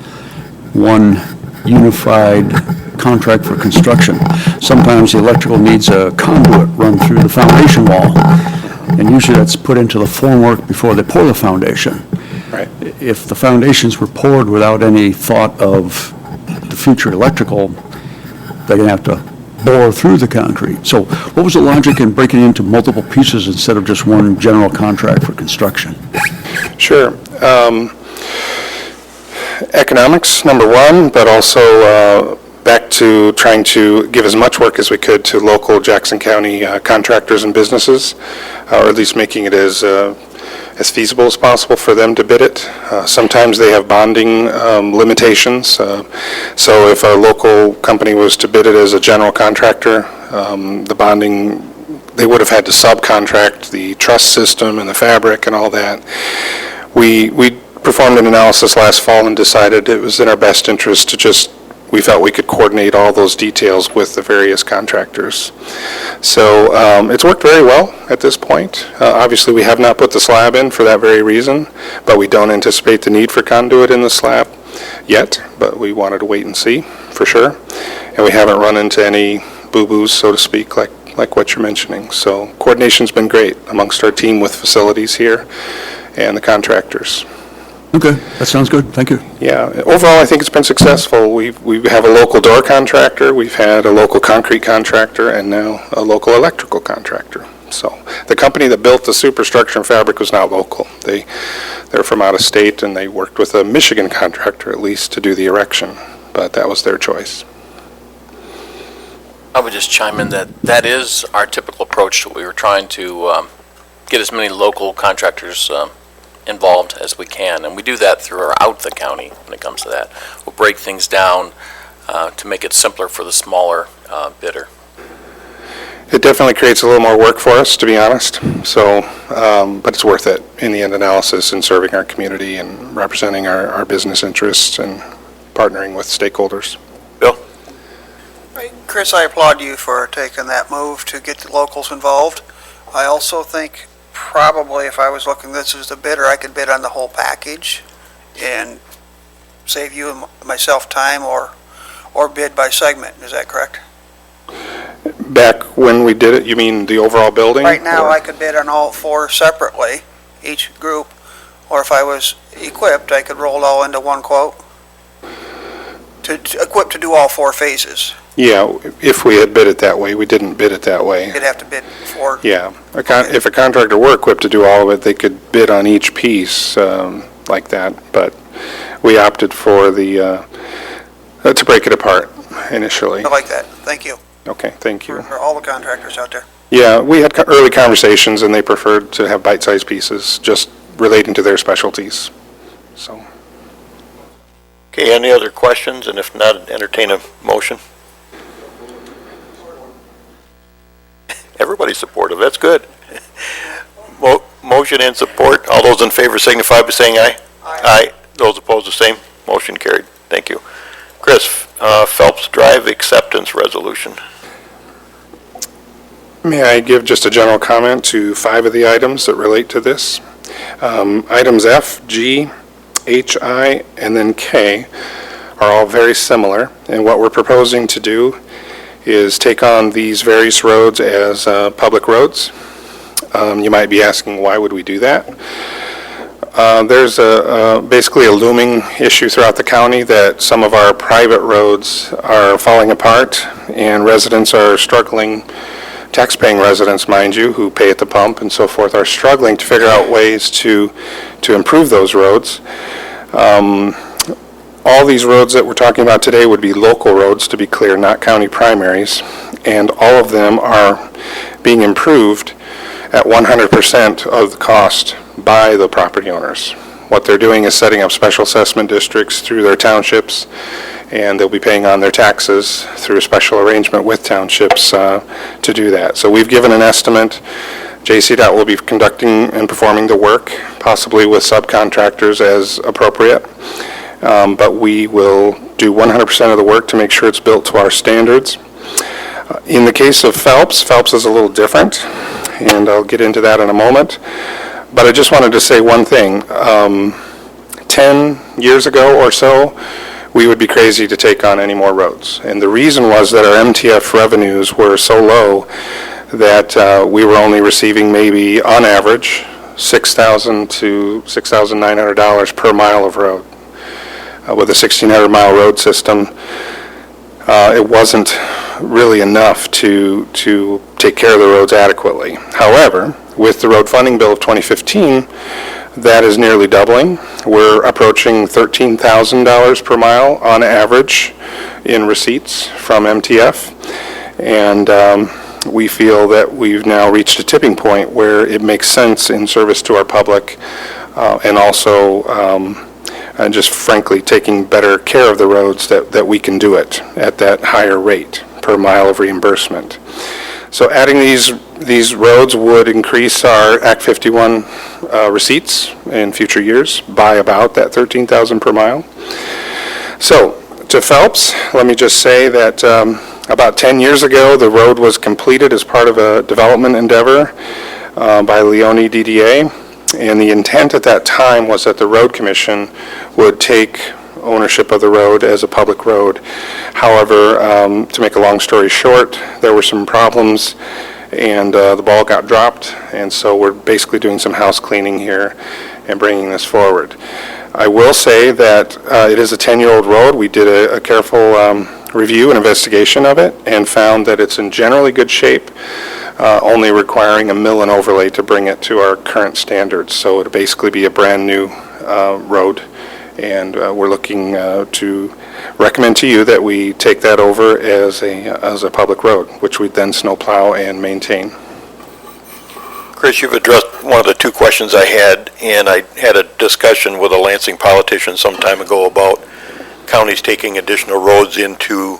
one unified contract for construction? Sometimes the electrical needs a conduit run through the foundation wall, and usually that's put into the formwork before they pour the foundation. Right. If the foundations were poured without any thought of the future electrical, they're going to have to bore through the concrete. So what was the logic in breaking it into multiple pieces instead of just one general contract for construction? Sure. Economics, number one, but also back to trying to give as much work as we could to local Jackson County contractors and businesses, or at least making it as feasible as possible for them to bid it. Sometimes they have bonding limitations. So if a local company was to bid it as a general contractor, the bonding, they would have had to subcontract the truss system and the fabric and all that. We performed an analysis last fall and decided it was in our best interest to we felt we could coordinate all those details with the various contractors. So it's worked very well at this point. Obviously, we have not put the slab in for that very reason, but we don't anticipate the need for conduit in the slab yet, but we wanted to wait and see for sure. And we haven't run into any boo-boos, so to speak, like what you're mentioning. So coordination's been great amongst our team with facilities here and the contractors. Okay, that sounds good. Thank you. Yeah, overall, I think it's been successful. We have a local door contractor, we've had a local concrete contractor, and now a local electrical contractor. So the company that built the superstructure and fabric was not local. They're from out of state, and they worked with a Michigan contractor at least to do the erection, but that was their choice. I would just chime in that is our typical approach. We were trying to get as many local contractors involved as we can, and we do that throughout the county when it comes to that. We'll break things down to make it simpler for the smaller bidder. It definitely creates a little more work for us, to be honest, so, but it's worth it in the end analysis and serving our community and representing our business interests and partnering with stakeholders. Bill? Chris, I applaud you for taking that move to get the locals involved. I also think probably if I was looking this as the bidder, I could bid on the whole package and save you and myself time or bid by segment. Is that correct? Back when we did it, you mean the overall building? Right now, or- I could bid on all four separately, each group, or if I was equipped, I could roll it all into one quote. To equip to do all four phases. Yeah, if we had bid it that way. We didn't bid it that way. You'd have to bid for. Yeah, if a contractor were equipped to do all of it, they could bid on each piece like that, but we opted for to break it apart initially. I like that. Thank you Okay, thank you. for all the contractors out there. Yeah, we had early conversations, and they preferred to have bite-sized pieces, just relating to their specialties, so. Okay, any other questions? And if not, entertain a motion. Everybody's supportive, that's good. Motion and support. All those in favor signify by saying aye. Aye. Those opposed, the same. Motion carried. Thank you. Chris, Phelps Drive acceptance resolution. May I give just a general comment to 5 of the items that relate to this? Items F, G, H, I, and then K are all very similar, and what we're proposing to do is take on these various roads as public roads. You might be asking, why would we do that? There's basically a looming issue throughout the county that some of our private roads are falling apart, and residents are struggling, tax-paying residents, mind you, who pay at the pump and so forth, are struggling to figure out ways to improve those roads. All these roads that we're talking about today would be local roads, to be clear, not county primaries, and all of them are being improved at 100% of the cost by the property owners. What they're doing is setting up special assessment districts through their townships, and they'll be paying on their taxes through a special arrangement with townships to do that. So we've given an estimate. JCDOT will be conducting and performing the work, possibly with subcontractors as appropriate. but we will do 100% of the work to make sure it's built to our standards. In the case of Phelps, Phelps is a little different, and I'll get into that in a moment. But I just wanted to say one thing. 10 years ago or so, we would be crazy to take on any more roads. And the reason was that our MTF revenues were so low that we were only receiving maybe, on average, $6,000 to $6,900 per mile of road. With a 1,600-mile road system, it wasn't really enough to take care of the roads adequately. However, with the road funding bill of 2015, that is nearly doubling. We're approaching $13,000 per mile on average in receipts from MTF. And we feel that we've now reached a tipping point where it makes sense in service to our public and also and just frankly taking better care of the roads that we can do it at that higher rate per mile of reimbursement. So adding these roads would increase our Act 51 receipts in future years by about that $13,000 per mile. So to Phelps, let me just say that about 10 years ago, the road was completed as part of a development endeavor by Leone DDA. And the intent at that time was that the Road Commission would take ownership of the road as a public road. However, to make a long story short, there were some problems and the ball got dropped, and so we're basically doing some house cleaning here and bringing this forward. I will say that it is a 10-year-old road. We did a careful review and investigation of it and found that it's in generally good shape, only requiring a mill and overlay to bring it to our current standards. So it'll basically be a brand-new road. And we're looking to recommend to you that we take that over as a public road, which we then snowplow and maintain. Chris, you've addressed one of the two questions I had, and I had a discussion with a Lansing politician some time ago about counties taking additional roads into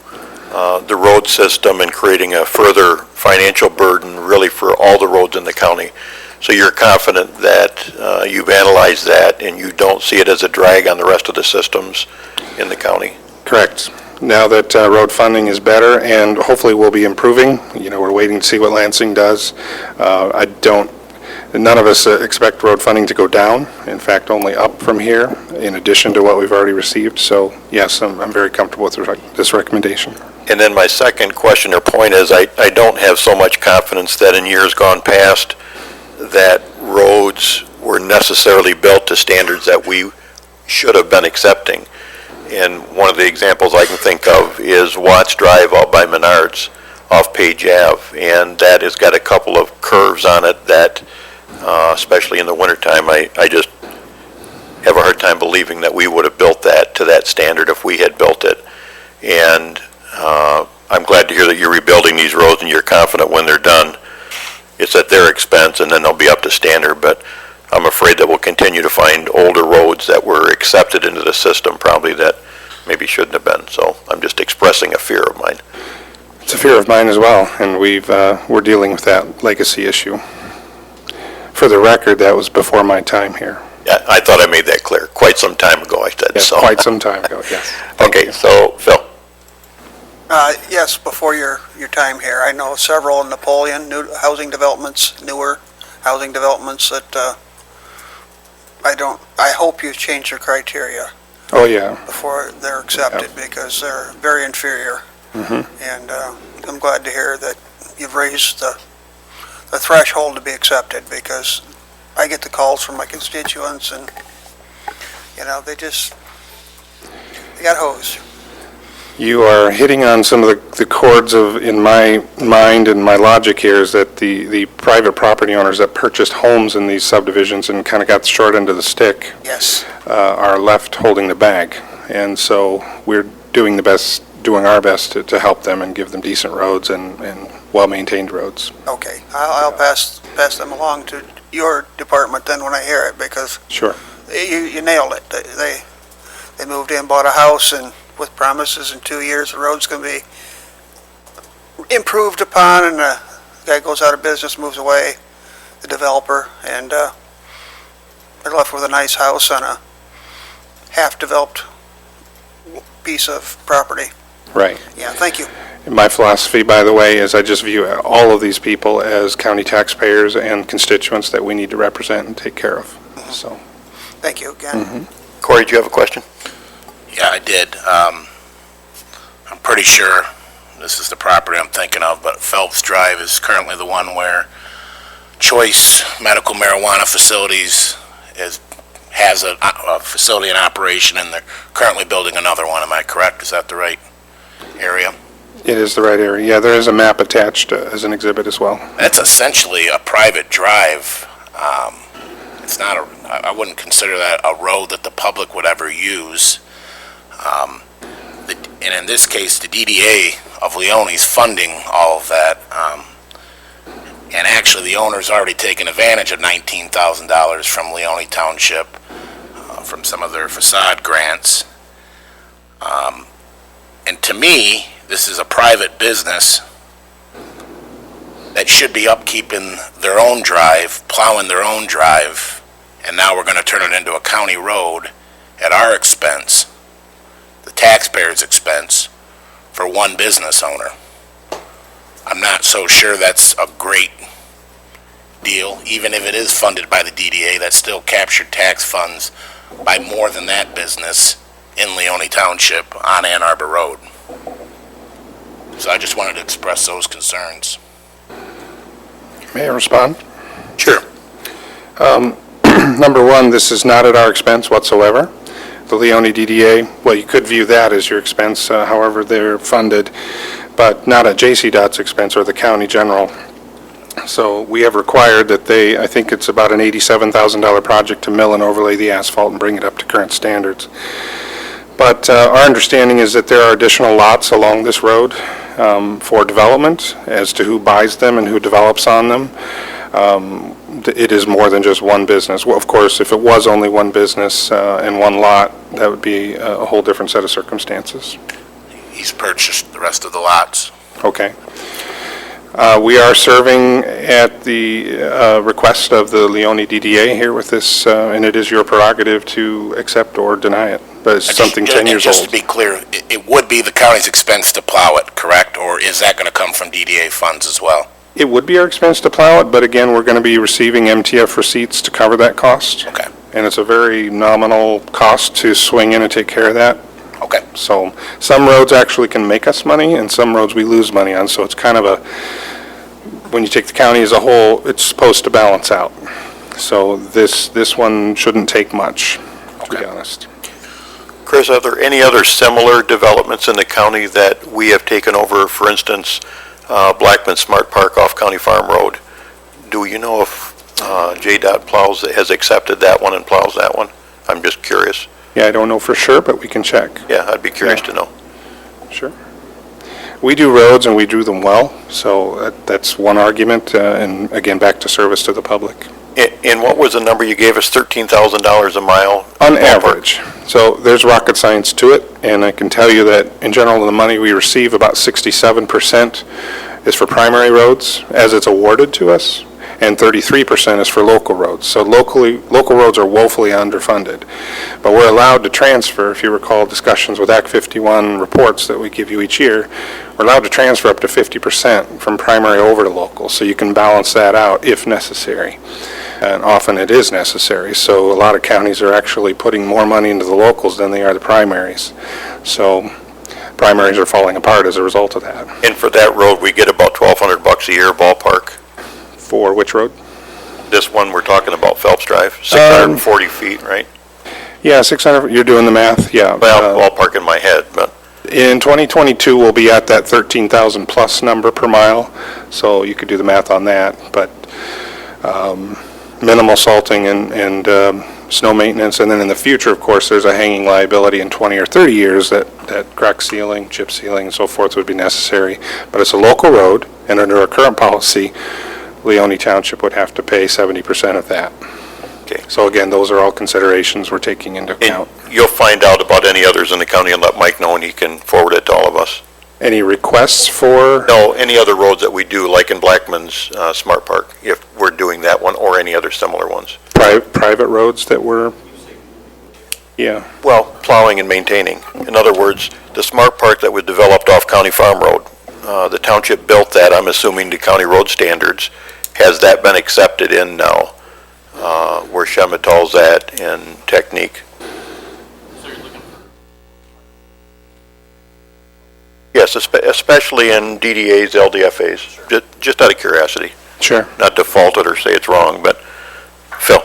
the road system and creating a further financial burden really for all the roads in the county. So you're confident that you've analyzed that and you don't see it as a drag on the rest of the systems in the county? Correct. Now that road funding is better and hopefully will be improving, we're waiting to see what Lansing does. None of us expect road funding to go down. In fact, only up from here in addition to what we've already received. So yes, I'm very comfortable with this recommendation. And then my second question or point is I don't have so much confidence that in years gone past that roads were necessarily built to standards that we should have been accepting. And one of the examples I can think of is Watts Drive out by Menards off Page Ave, and that has got a couple of curves on it that, especially in the wintertime, I just have a hard time believing that we would have built that to that standard if we had built it. And I'm glad to hear that you're rebuilding these roads and you're confident when they're done it's at their expense and then they'll be up to standard, but I'm afraid that we'll continue to find older roads that were accepted into the system probably that maybe shouldn't have been. So I'm just expressing a fear of mine. It's a fear of mine as well, and we're dealing with that legacy issue. For the record, that was before my time here. Yeah, I thought I made that clear. Quite some time ago, I said. Yes, so. quite some time ago, yes. Okay, so Phil. Yes, before your time here, I know several in Napoleon, new housing developments, newer housing developments that I hope you change your criteria Oh, yeah. before they're accepted because they're very inferior. Mm-hmm. And I'm glad to hear that you've raised the threshold to be accepted because I get the calls from my constituents and, they got hosed. You are hitting on some of the chords in my mind and my logic here is that the private property owners that purchased homes in these subdivisions and kind of got the short end of the stick Yes. are left holding the bag. And so we're doing our best to help them and give them decent roads and well-maintained roads. Okay. I'll pass them along to your department then when I hear it because Sure. you nailed it. They moved in, bought a house, and with promises in 2 years the road's going to be improved upon, and the guy goes out of business, moves away, the developer, and they're left with a nice house on a half-developed piece of property. Right. Yeah, thank you. My philosophy, by the way, is I just view all of these people as county taxpayers and constituents that we need to represent and take care of. So, Thank you again. Corey, do you have a question? Yeah, I did. I'm pretty sure this is the property I'm thinking of, but Phelps Drive is currently the one where Choice Medical Marijuana Facilities has a facility in operation, and they're currently building another one. Am I correct? Is that the right area? it is the right area. Yeah, there is a map attached as an exhibit as well. That's essentially a private drive. It's not I wouldn't consider that a road that the public would ever use. And in this case, the DDA of Leone's funding all of that. And actually, the owner's already taken advantage of $19,000 from Leone Township from some of their facade grants. And to me, this is a private business that should be upkeeping their own drive, plowing their own drive, and now we're going to turn it into a county road at our expense, the taxpayers' expense, for one business owner. I'm not so sure that's a great deal. Even if it is funded by the DDA, that's still captured tax funds by more than that business in Leone Township on Ann Arbor Road. So I just wanted to express those concerns. May I respond? Sure. Number one, this is not at our expense whatsoever. The Leone DDA, well, you could view that as your expense, however they're funded, but not at JCDOT's expense or the county general. So we have required that they, I think it's about an $87,000 project to mill and overlay the asphalt and bring it up to current standards. But our understanding is that there are additional lots along this road for development. As to who buys them and who develops on them, it is more than just one business. Well, of course, if it was only one business and one lot, that would be a whole different set of circumstances. He's purchased the rest of the lots. Okay. We are serving at the request of the Leone DDA here with this, and it is your prerogative to accept or deny it. But it's something 10 years Just to old. be clear, it would be the county's expense to plow it, correct? Or is that going to come from DDA funds as well? It would be our expense to plow it, but again, we're going to be receiving MTF receipts to cover that cost. Okay. And it's a very nominal cost to swing in and take care of that. Okay. So some roads actually can make us money, and some roads we lose money on. So it's kind of a, when you take the county as a whole, it's supposed to balance out. So this one shouldn't take much, to be honest. Chris, are there any other similar developments in the county that we have taken over? For instance, Blackman Smart Park off County Farm Road. Do you know if JDOT plows, has accepted that one and plows that one? I'm just curious. Yeah, I don't know for sure, but we can check. Yeah, I'd be curious to know. Sure. We do roads and we do them well, so that's one argument, and again, back to service to the public. And what was the number you gave us, $13,000 a mile? On average. So there's rocket science to it, and I can tell you that in general, the money we receive, about 67% is for primary roads as it's awarded to us, and 33% is for local roads. So local roads are woefully underfunded. But we're allowed to transfer, if you recall discussions with Act 51 reports that we give you each year, we're allowed to transfer up to 50% from primary over to local, so you can balance that out if necessary. And often it is necessary. So a lot of counties are actually putting more money into the locals than they are the primaries. So primaries are falling apart as a result of that. And for that road, we get about $1,200 a year ballpark. For which road? This one we're talking about, Phelps Drive, 640 feet, right? Yeah, 600, you're doing the math, yeah. Well, ballpark in my head, but In 2022, we'll be at that 13,000 plus number per mile, so you could do the math on that. But minimal salting and snow maintenance, and then in the future, of course, there's a hanging liability in 20 or 30 years that crack sealing, chip sealing, and so forth would be necessary. But it's a local road, and under our current policy, Leone Township would have to pay 70% of that. Okay. So again, those are all considerations we're taking into account. and you'll find out about any others in the county and let Mike know, and he can forward it to all of us. Any requests for? No, any other roads that we do, like in Blackman's Smart Park, if we're doing that one, or any other similar ones. Private roads that were, Yeah, Well, plowing and maintaining. In other words, the smart park that was developed off County Farm Road, the township built that, I'm assuming to county road standards. Has that been accepted in now, where Chemitol's at and Technique? Yes, especially in DDAs, LDFAs, just out of curiosity, sure. not to fault it or say it's wrong, but Phil?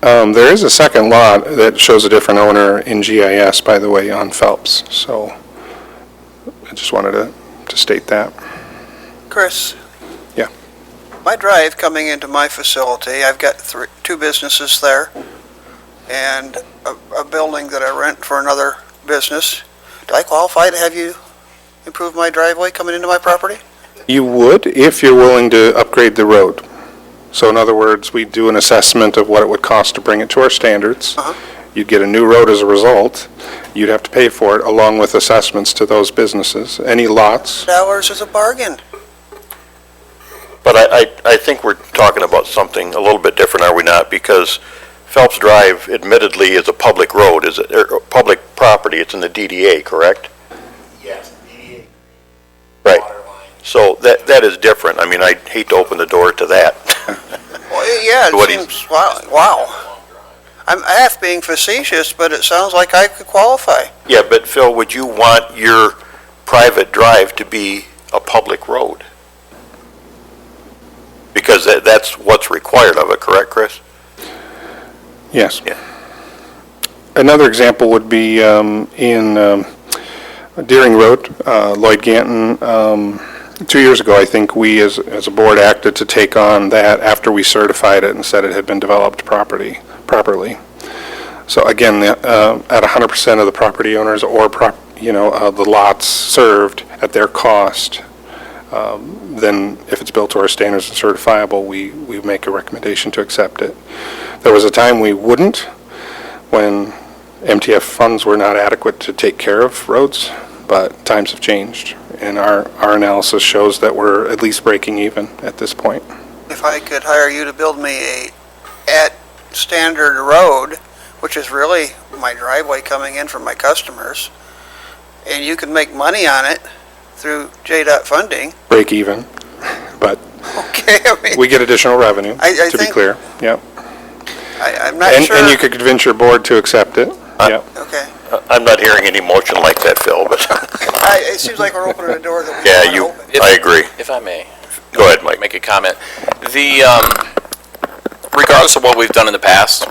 There is a second lot that shows a different owner in GIS, by the way, on Phelps, so I just wanted to state that. Chris? Yeah. My drive coming into my facility, I've got two businesses there and a building that I rent for another business. Do I qualify to have you improve my driveway coming into my property? You would if you're willing to upgrade the road. So in other words, we do an assessment of what it would cost to bring it to our standards. You'd get a new road as a result. You'd have to pay for it along with assessments to those businesses. Any lots, $100 is a bargain. But I think we're talking about something a little bit different, are we not? Because Phelps Drive admittedly is a public road, is it, or public property, it's in the DDA, correct? Yes, DDA. Right. Water line. So that is different. I mean, I hate to open the door to that. Well, yeah, What it seems, wow. I'm half being facetious, but it sounds like I could qualify. Yeah, but Phil, would you want your private drive to be a public road? Because that's what's required of it, correct, Chris? yes. Yeah. Another example would be in Deering Road, Lloyd Ganton. 2 years ago, I think we as a board acted to take on that after we certified it and said it had been developed properly. So again, at 100% of the property owners or the lots served at their cost, then if it's built to our standards and certifiable, we make a recommendation to accept it. There was a time we wouldn't, when MTF funds were not adequate to take care of roads, but times have changed, and our analysis shows that we're at least breaking even at this point. If I could hire you to build me at standard road, which is really my driveway coming in from my customers, and you can make money on it through JDOT funding, Break even, but okay, I mean, we get additional revenue, I to be think- clear, yep. I'm not And sure. you could convince your board to accept it, yep. Okay. I'm not hearing any motion like that, Phil, but, It seems like we're opening a door that we yeah, don't want to open. I agree. If I may. Go ahead, Mike. Make a comment. Regardless of what we've done in the past,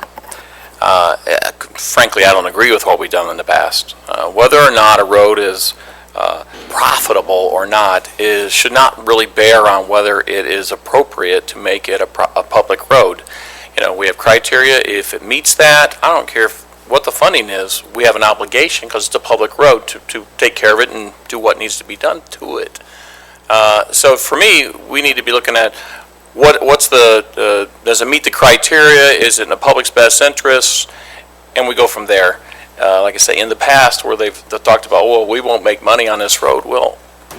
frankly, I don't agree with what we've done in the past. Whether or not a road is profitable or not should not really bear on whether it is appropriate to make it a public road. We have criteria. If it meets that, I don't care what the funding is, we have an obligation, because it's a public road, to take care of it and do what needs to be done to it. So for me, we need to be looking at what's does it meet the criteria? Is it in the public's best interest? And we go from there. Like I say, in the past, where they've talked about, well, we won't make money on this road. Well,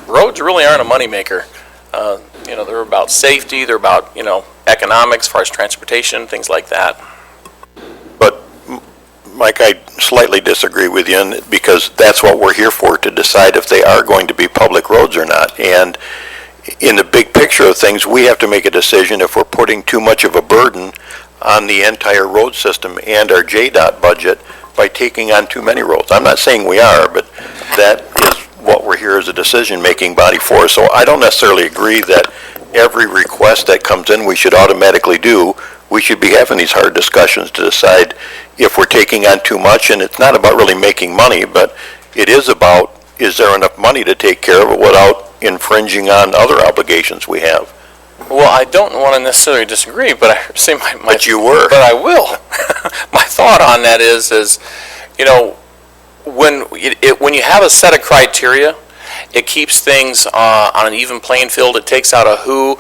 roads really aren't a moneymaker. They're about safety, they're about, economics, as far as transportation, things like that. But, Mike, I slightly disagree with you, because that's what we're here for, to decide if they are going to be public roads or not. And in the big picture of things, we have to make a decision if we're putting too much of a burden on the entire road system and our JDOT budget by taking on too many roads. I'm not saying we are, but that is what we're here as a decision-making body for. So I don't necessarily agree that every request that comes in we should automatically do. We should be having these hard discussions to decide if we're taking on too much, and it's not about really making money, but it is about, is there enough money to take care of it without infringing on other obligations we have? Well, I don't want to necessarily disagree, but I say my But you were. But I will. My thought on that is when you have a set of criteria, it keeps things on an even playing field. It takes out a who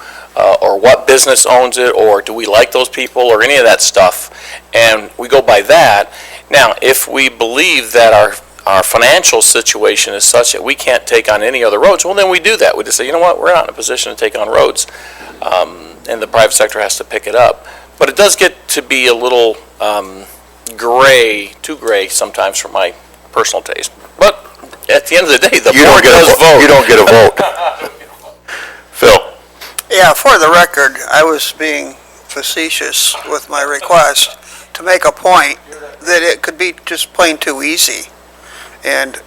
or what business owns it, or do we like those people, or any of that stuff, and we go by that. Now, if we believe that our financial situation is such that we can't take on any other roads, well, then we do that. We just say, you know what, we're not in a position to take on roads. and the private sector has to pick it up. But it does get to be a little gray, too gray sometimes for my personal taste. But at the end of the day, the board does vote. You don't get a vote. Phil? Yeah, for the record, I was being facetious with my request to make a point that it could be just plain too easy. And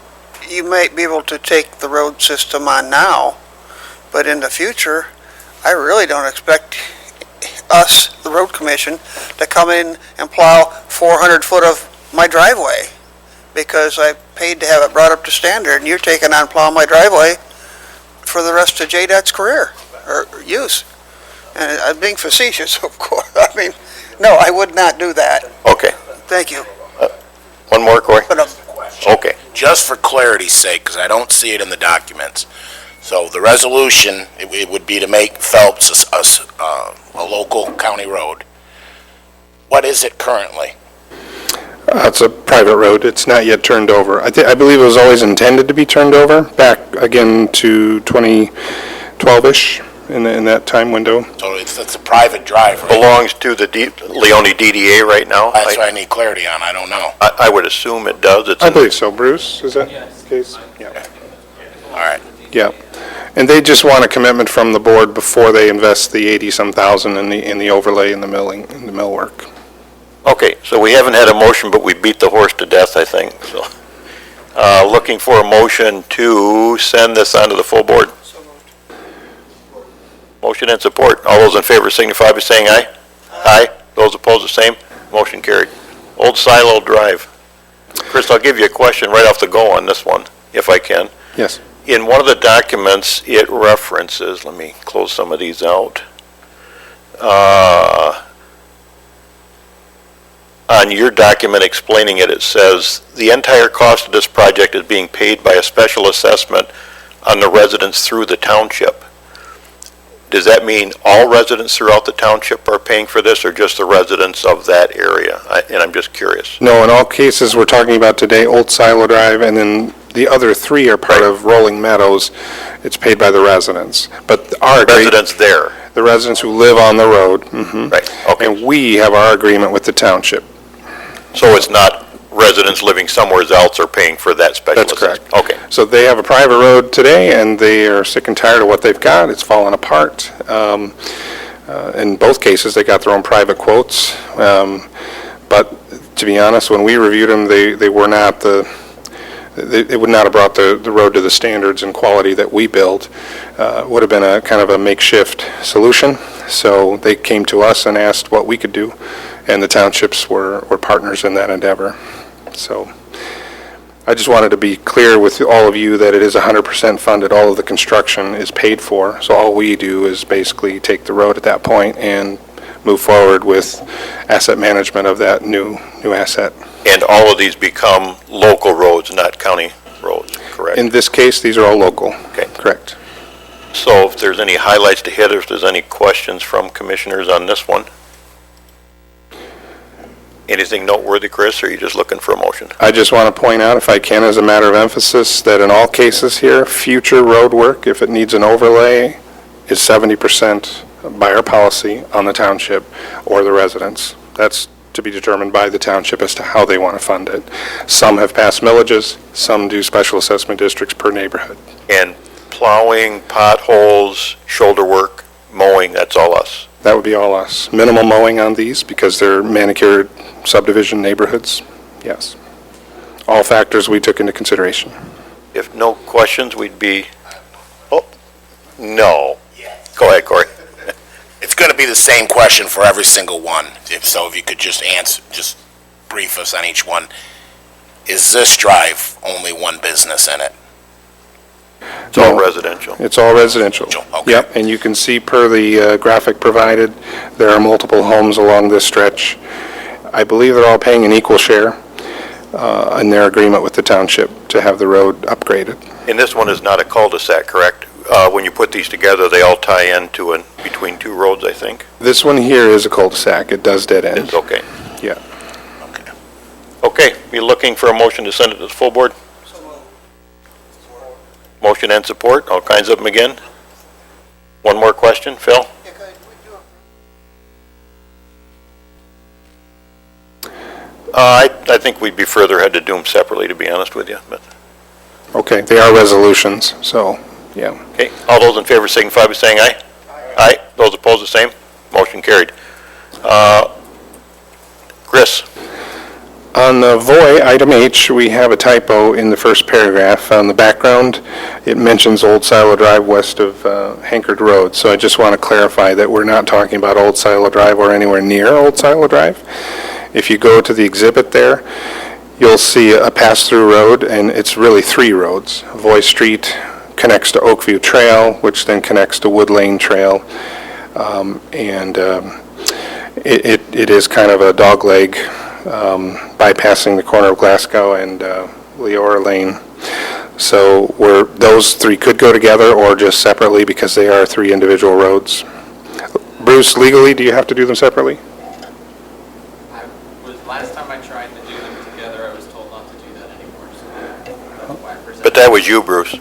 you might be able to take the road system on now, but in the future, I really don't expect us, the road commission, to come in and plow 400 foot of my driveway because I paid to have it brought up to standard, and you're taking on plowing my driveway for the rest of JDOT's career or use. And I'm being facetious, of course. I mean, no, I would not do that. Okay. Thank you. One more, Corey? But, Okay. Just for clarity's sake, because I don't see it in the documents. So the resolution, it would be to make Phelps a local county road. What is it currently? It's a private road. It's not yet turned over. I believe it was always intended to be turned over, back again to 2012-ish, in that time window. So it's a private drive, right? Belongs to the Leone DDA right now? That's what I need clarity on, I don't know. I would assume it does. It's I in- believe so. Bruce, is that the case? Yeah. All right. Yeah. And they just want a commitment from the board before they invest the 80-some thousand in the overlay and the milling, in the millwork. Okay, so we haven't had a motion, but we beat the horse to death, I think, so. Looking for a motion to send this on to the full board. Motion and support. All those in favor signify by saying aye. Aye. Those opposed, the same. Motion carried. Old Silo Drive. Chris, I'll give you a question right off the go on this one, if I can. Yes. In one of the documents, it references, let me close some of these out. On your document explaining it, it says, the entire cost of this project is being paid by a special assessment on the residents through the township. Does that mean all residents throughout the township are paying for this, or just the residents of that area? And I'm just curious. No, in all cases we're talking about today, Old Silo Drive, and then the other three are part of Rolling Meadows. It's paid by the residents. But our Residents there, the residents who live on the road, right, okay. and we have our agreement with the township. So it's not residents living somewhere else are paying for that special That's correct. assessment? Okay. So they have a private road today, and they are sick and tired of what they've got. It's fallen apart. In both cases, they got their own private quotes. But to be honest, when we reviewed them, they were not they would not have brought the road to the standards and quality that we build. It would have been a kind of a makeshift solution. So they came to us and asked what we could do, and the townships were partners in that endeavor. So I just wanted to be clear with all of you that it is 100% funded. All of the construction is paid for. So all we do is basically take the road at that point and move forward with asset management of that new asset. And all of these become local roads, not county roads, correct? In this case, these are all local. Okay. Correct. So if there's any highlights to hit, or if there's any questions from commissioners on this one? Anything noteworthy, Chris, or are you just looking for a motion? I just want to point out, if I can, as a matter of emphasis, that in all cases here, future road work, if it needs an overlay, is 70% by our policy on the township or the residents. That's to be determined by the township as to how they want to fund it. Some have passed millages, some do special assessment districts per neighborhood. And plowing, potholes, shoulder work, mowing, that's all us. That would be all us. Minimal mowing on these because they're manicured subdivision neighborhoods, yes. All factors we took into consideration. If no questions, we'd be, oh, no. Go ahead, Corey. It's going to be the same question for every single one. If you could just answer, just brief us on each one. Is this drive only one business in it? It's all residential. It's all residential. Okay. Yep, and you can see per the graphic provided, there are multiple homes along this stretch. I believe they're all paying an equal share in their agreement with the township to have the road upgraded. And this one is not a cul-de-sac, correct? When you put these together, they all tie into between two roads, I think? This one here is a cul-de-sac. It does dead end. It's okay. Yeah. Okay, you're looking for a motion to send it to the full board? Motion and support, all kinds of them again? One more question, Phil? I think we'd be further ahead to do them separately, to be honest with you. But Okay, they are resolutions, so, yeah. okay, all those in favor signify by saying aye. Aye. Those opposed, the same. Motion carried. Chris? On the VOI, item H, we have a typo in the first paragraph. On the background, it mentions Old Silo Drive west of Hankard Road. So I just want to clarify that we're not talking about Old Silo Drive or anywhere near Old Silo Drive. If you go to the exhibit there, you'll see a pass-through road, and it's really 3 roads. VOI Street connects to Oakview Trail, which then connects to Wood Lane Trail. It is kind of a dogleg bypassing the corner of Glasgow and Leora Lane. So those 3 could go together or just separately because they are 3 individual roads. Bruce, legally, do you have to do them separately? Last time I tried to do them together, I was told not to do that anymore, so that's why I presented. But that was you, Bruce.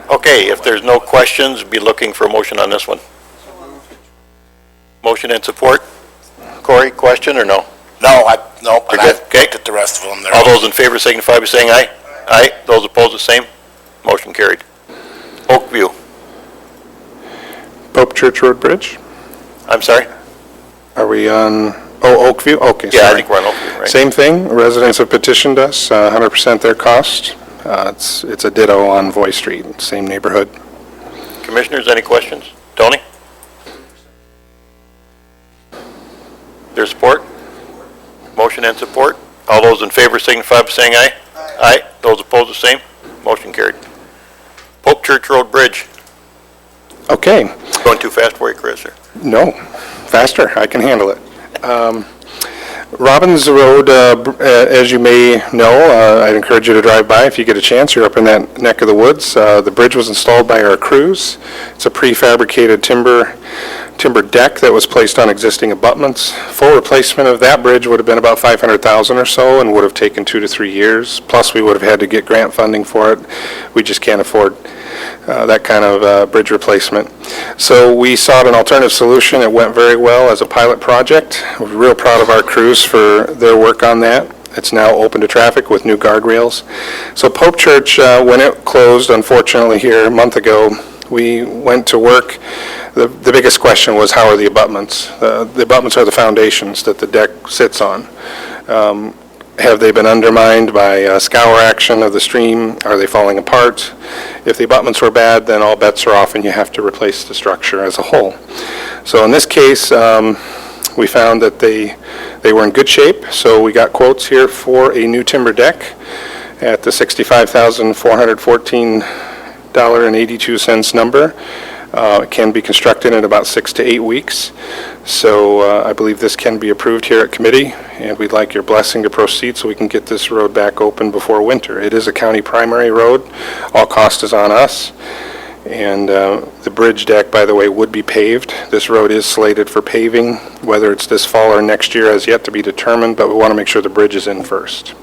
Okay, if there's no questions, be looking for a motion on this one. Motion and support? Corey, question or no? No, but You're I good. Okay. looked at the rest of them. They're All those in favor signify by saying aye. Aye. Those opposed, the same. Motion carried. Oakview. Pope Church Road Bridge? I'm sorry? Are we on, Oakview? Okay, sorry. Yeah, I think we're on Oakview, right? Same thing, residents have petitioned us, 100% their cost. It's a ditto on VOI Street, same neighborhood. Commissioners, any questions? Tony? Their support? Motion and support? All those in favor signify by saying aye. Aye. Those opposed, the same. Motion carried. Pope Church Road Bridge. Okay, Going too fast for you, Chris? Or? no, faster, I can handle it. Robbins Road, as you may know, I'd encourage you to drive by if you get a chance. You're up in that neck of the woods. The bridge was installed by our crews. It's a prefabricated timber deck that was placed on existing abutments. Full replacement of that bridge would have been about $500,000 or so and would have taken 2 to 3 years. Plus, we would have had to get grant funding for it. We just can't afford that kind of bridge replacement. So we sought an alternative solution. It went very well as a pilot project. We're real proud of our crews for their work on that. It's now open to traffic with new guardrails. So Pope Church, when it closed, unfortunately, here a month ago, we went to work. The biggest question was, how are the abutments? The abutments are the foundations that the deck sits on. Have they been undermined by scour action of the stream? Are they falling apart? If the abutments were bad, then all bets are off and you have to replace the structure as a whole. So in this case, we found that they were in good shape, so we got quotes here for a new timber deck at the $65,414.82 number. It can be constructed in about 6 to 8 weeks. So I believe this can be approved here at committee, and we'd like your blessing to proceed so we can get this road back open before winter. It is a county primary road. All cost is on us. And the bridge deck, by the way, would be paved. This road is slated for paving. Whether it's this fall or next year has yet to be determined, but we want to make sure the bridge is in first.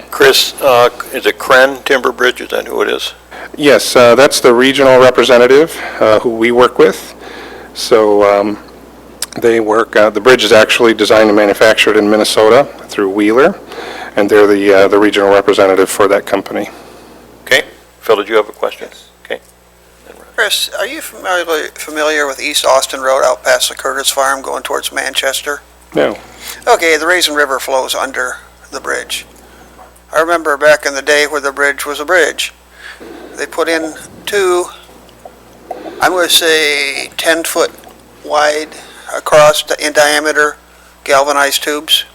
Chris, is it Kren Timber Bridge? Is that who it is? Yes, that's the regional representative who we work with. So they work, the bridge is actually designed and manufactured in Minnesota through Wheeler, and they're the regional representative for that company. Okay. Phil, did you have a question? Okay. Chris, are you familiar with East Austin Road out past the Curtis Farm going towards Manchester? No. Okay, the Raisin River flows under the bridge. I remember back in the day where the bridge was a bridge. They put in 2, I'm going to say 10-foot wide across in diameter galvanized tubes,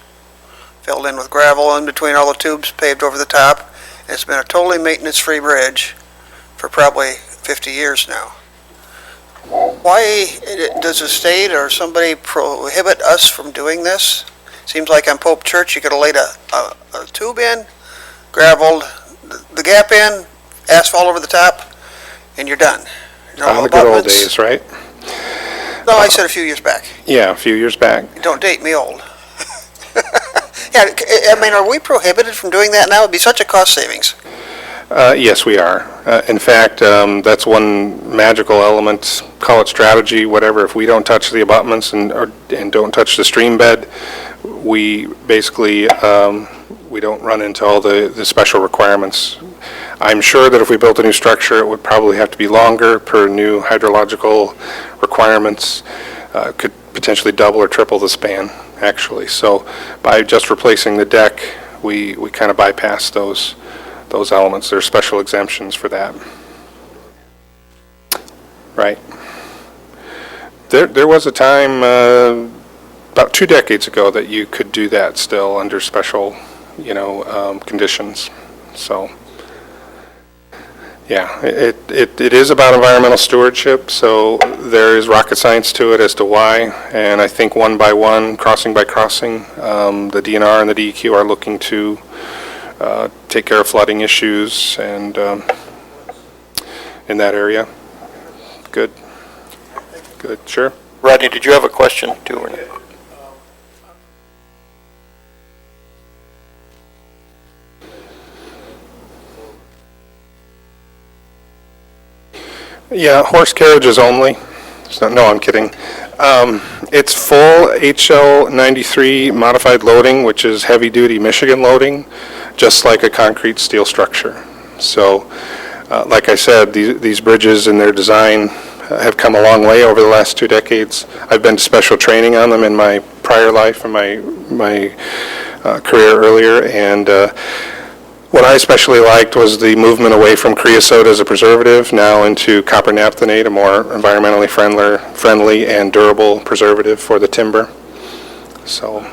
filled in with gravel in between all the tubes, paved over the top. It's been a totally maintenance-free bridge for probably 50 years now. Why does the state or somebody prohibit us from doing this? Seems like on Pope Church you could have laid a tube in, graveled the gap in, asphalt over the top, and you're done. The good old days, right? No, I said a few years back. Yeah, a few years back. Don't date me old. Yeah, I mean, are we prohibited from doing that now? It'd be such a cost savings. Yes, we are. In fact, that's one magical element, call it strategy, whatever. If we don't touch the abutments and don't touch the stream bed, we basically, we don't run into all the special requirements. I'm sure that if we built a new structure, it would probably have to be longer per new hydrological requirements, could potentially double or triple the span, actually. So by just replacing the deck, we kind of bypass those elements. There are special exemptions for that. Right. There was a time about 2 decades ago that you could do that still under special, conditions. So, yeah, it is about environmental stewardship, so there is rocket science to it as to why, and I think one by one, crossing by crossing, the DNR and the DEQ are looking to take care of flooding issues and in that area. Good. Good, sure. Rodney, did you have a question too? Or not? Yeah, horse carriages only. So, no, I'm kidding. It's full HL 93 modified loading, which is heavy-duty Michigan loading, just like a concrete steel structure. So, like I said, these bridges and their design have come a long way over the last 2 decades. I've been to special training on them in my prior life, in my career earlier, and what I especially liked was the movement away from creosote as a preservative now into copper naphthenate, a more environmentally friendly and durable preservative for the timber. So,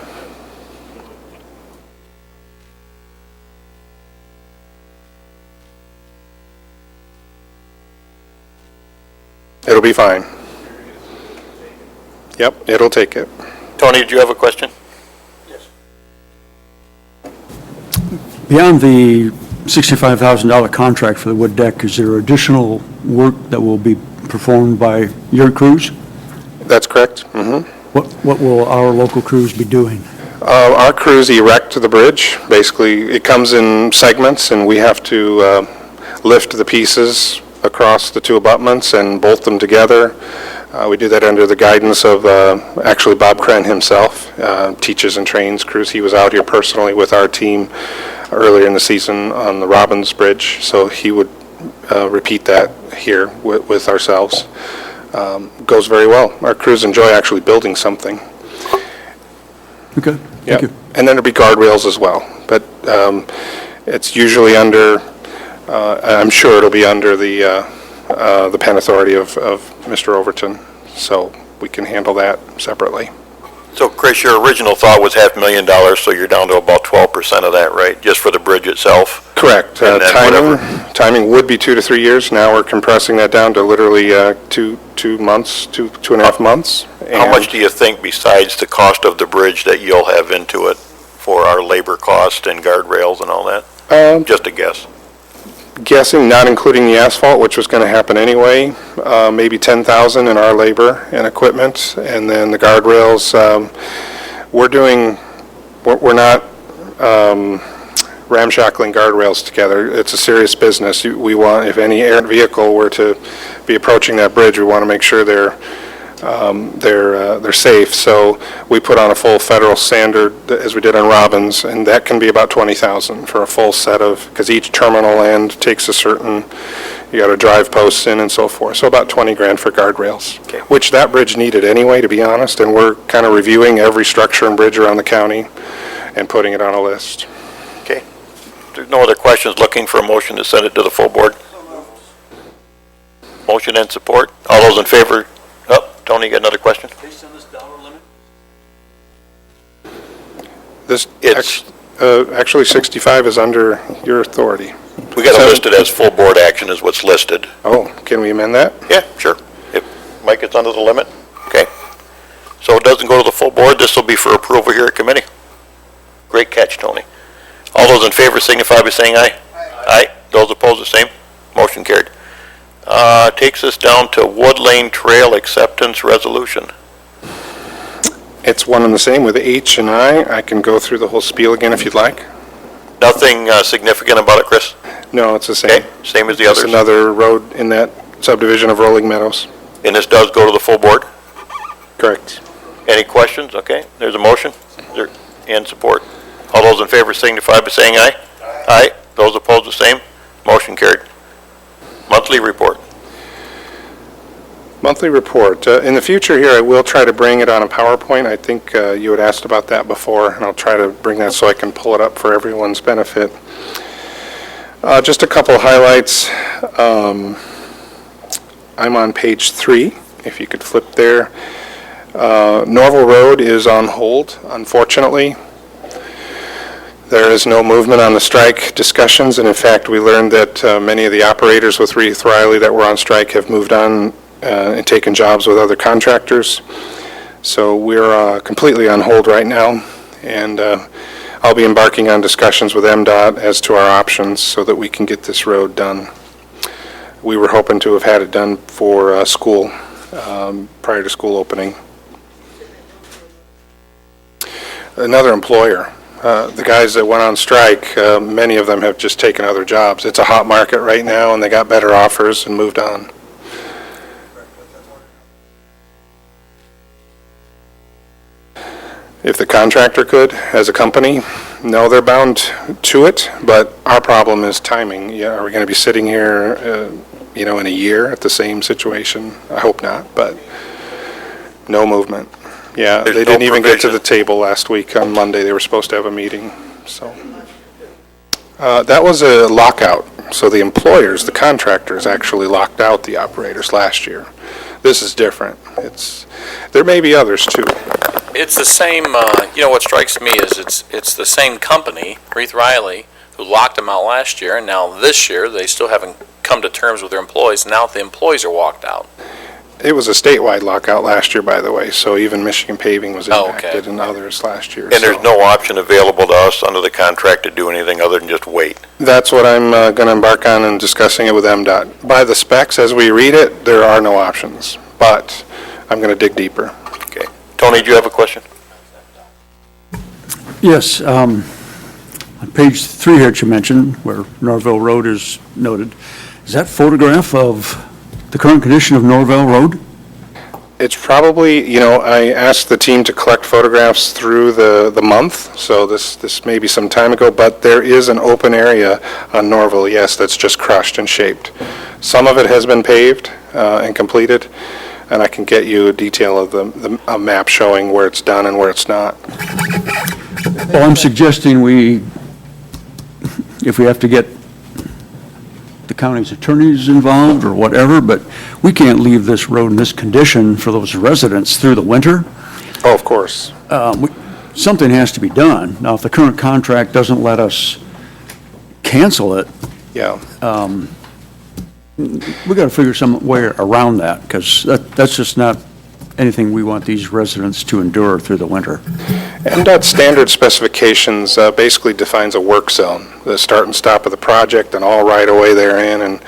it'll be fine. Yep, it'll take it. Tony, did you have a question? Beyond the $65,000 contract for the wood deck, is there additional work that will be performed by your crews? That's correct. Mm-hmm. What will our local crews be doing? Our crews erect the bridge. Basically, it comes in segments, and we have to lift the pieces across the 2 abutments and bolt them together. We do that under the guidance of actually Bob Kren himself, teaches and trains crews. He was out here personally with our team earlier in the season on the Robbins Bridge, so he would repeat that here with ourselves. Goes very well. Our crews enjoy actually building something. Okay, Yeah. thank you. And then there'll be guardrails as well, but it's usually under, I'm sure it'll be under the pen authority of Mr. Overton, so we can handle that separately. So, Chris, your original thought was $500,000, so you're down to about 12% of that, right? Just for the bridge itself? Correct. And then Timing would be 2 to 3 years. Now we're compressing that down to literally 2 months, 2.5 months. How much do you think, besides the cost of the bridge, that you'll have into it for our labor cost and guardrails and all that? Just a guess. Guessing, not including the asphalt, which was going to happen anyway, maybe $10,000 in our labor and equipment, and then the guardrails. We're not ramshackling guardrails together. It's a serious business. We want, if any errant vehicle were to be approaching that bridge, we want to make sure they're safe. So we put on a full federal standard as we did on Robbins, and that can be about $20,000 for a full set of, because each terminal end takes a certain, you got to drive posts in and so forth. So about 20 grand for guardrails, Okay. which that bridge needed anyway, to be honest, and we're kind of reviewing every structure and bridge around the county and putting it on a list. Okay. If there's no other questions, looking for a motion to send it to the full board? Motion and support. All those in favor? Oh, Tony, you got another question? Based on this dollar limit? It's, Actually, 65 is under your authority. we got it listed as full board action is what's listed. Oh, can we amend that? Yeah, sure. If Mike, it's under the limit? Okay. So it doesn't go to the full board, this will be for approval here at committee. Great catch, Tony. All those in favor signify by saying aye. Aye. Those opposed, the same. Motion carried. Takes us down to Wood Lane Trail Acceptance Resolution. It's one and the same with H and I. I can go through the whole spiel again if you'd like. Nothing significant about it, Chris? No, it's the same. Okay, same as the It's others? another road in that subdivision of Rolling Meadows. And this does go to the full board? Correct. Any questions? Okay, there's a motion and support. All those in favor signify by saying aye. Aye. Those opposed, the same. Motion carried. Monthly report. Monthly report. In the future here, I will try to bring it on a PowerPoint. I think you had asked about that before, and I'll try to bring that so I can pull it up for everyone's benefit. Just a couple highlights. I'm on page 3, if you could flip there. Norval Road is on hold, unfortunately. There is no movement on the strike discussions, and in fact, we learned that many of the operators with Reith Riley that were on strike have moved on and taken jobs with other contractors. So we're completely on hold right now, and I'll be embarking on discussions with MDOT as to our options so that we can get this road done. We were hoping to have had it done for school, prior to school opening. Another employer, the guys that went on strike, many of them have just taken other jobs. It's a hot market right now, and they got better offers and moved on. If the contractor could, as a company, no, they're bound to it, but our problem is timing. Yeah, are we going to be sitting here, in a year at the same situation? I hope not, but no movement. Yeah, There's they no didn't even get to provision. the table last week on Monday. They were supposed to have a meeting, so. That was a lockout, so the employers, the contractors, actually locked out the operators last year. This is different. There may be others too. It's the same, what strikes me is it's the same company, Reith Riley, who locked them out last year, and now this year, they still haven't come to terms with their employees. Now the employees are walked out. It was a statewide lockout last year, by the way, so even Michigan Paving was Oh, okay. impacted and others last year. And there's so. no option available to us under the contract to do anything other than just wait. That's what I'm going to embark on and discussing it with MDOT. By the specs, as we read it, there are no options, but I'm going to dig deeper. Okay. Tony, do you have a question? Yes, on page 3 here that you mentioned, where Norvell Road is noted, is that photograph of the current condition of Norvell Road? It's probably, I asked the team to collect photographs through the month, so this may be some time ago, but there is an open area on Norville, yes, that's just crushed and shaped. Some of it has been paved and completed, and I can get you a detail of a map showing where it's done and where it's not. Well, I'm suggesting if we have to get the county's attorneys involved or whatever, but we can't leave this road in this condition for those residents through the winter. Oh, of course. Something has to be done. Now, if the current contract doesn't let us cancel it, Yeah. we got to figure some way around that, because that's just not anything we want these residents to endure through the winter. MDOT standard specifications basically defines a work zone, the start and stop of the project and all right-of-way therein, and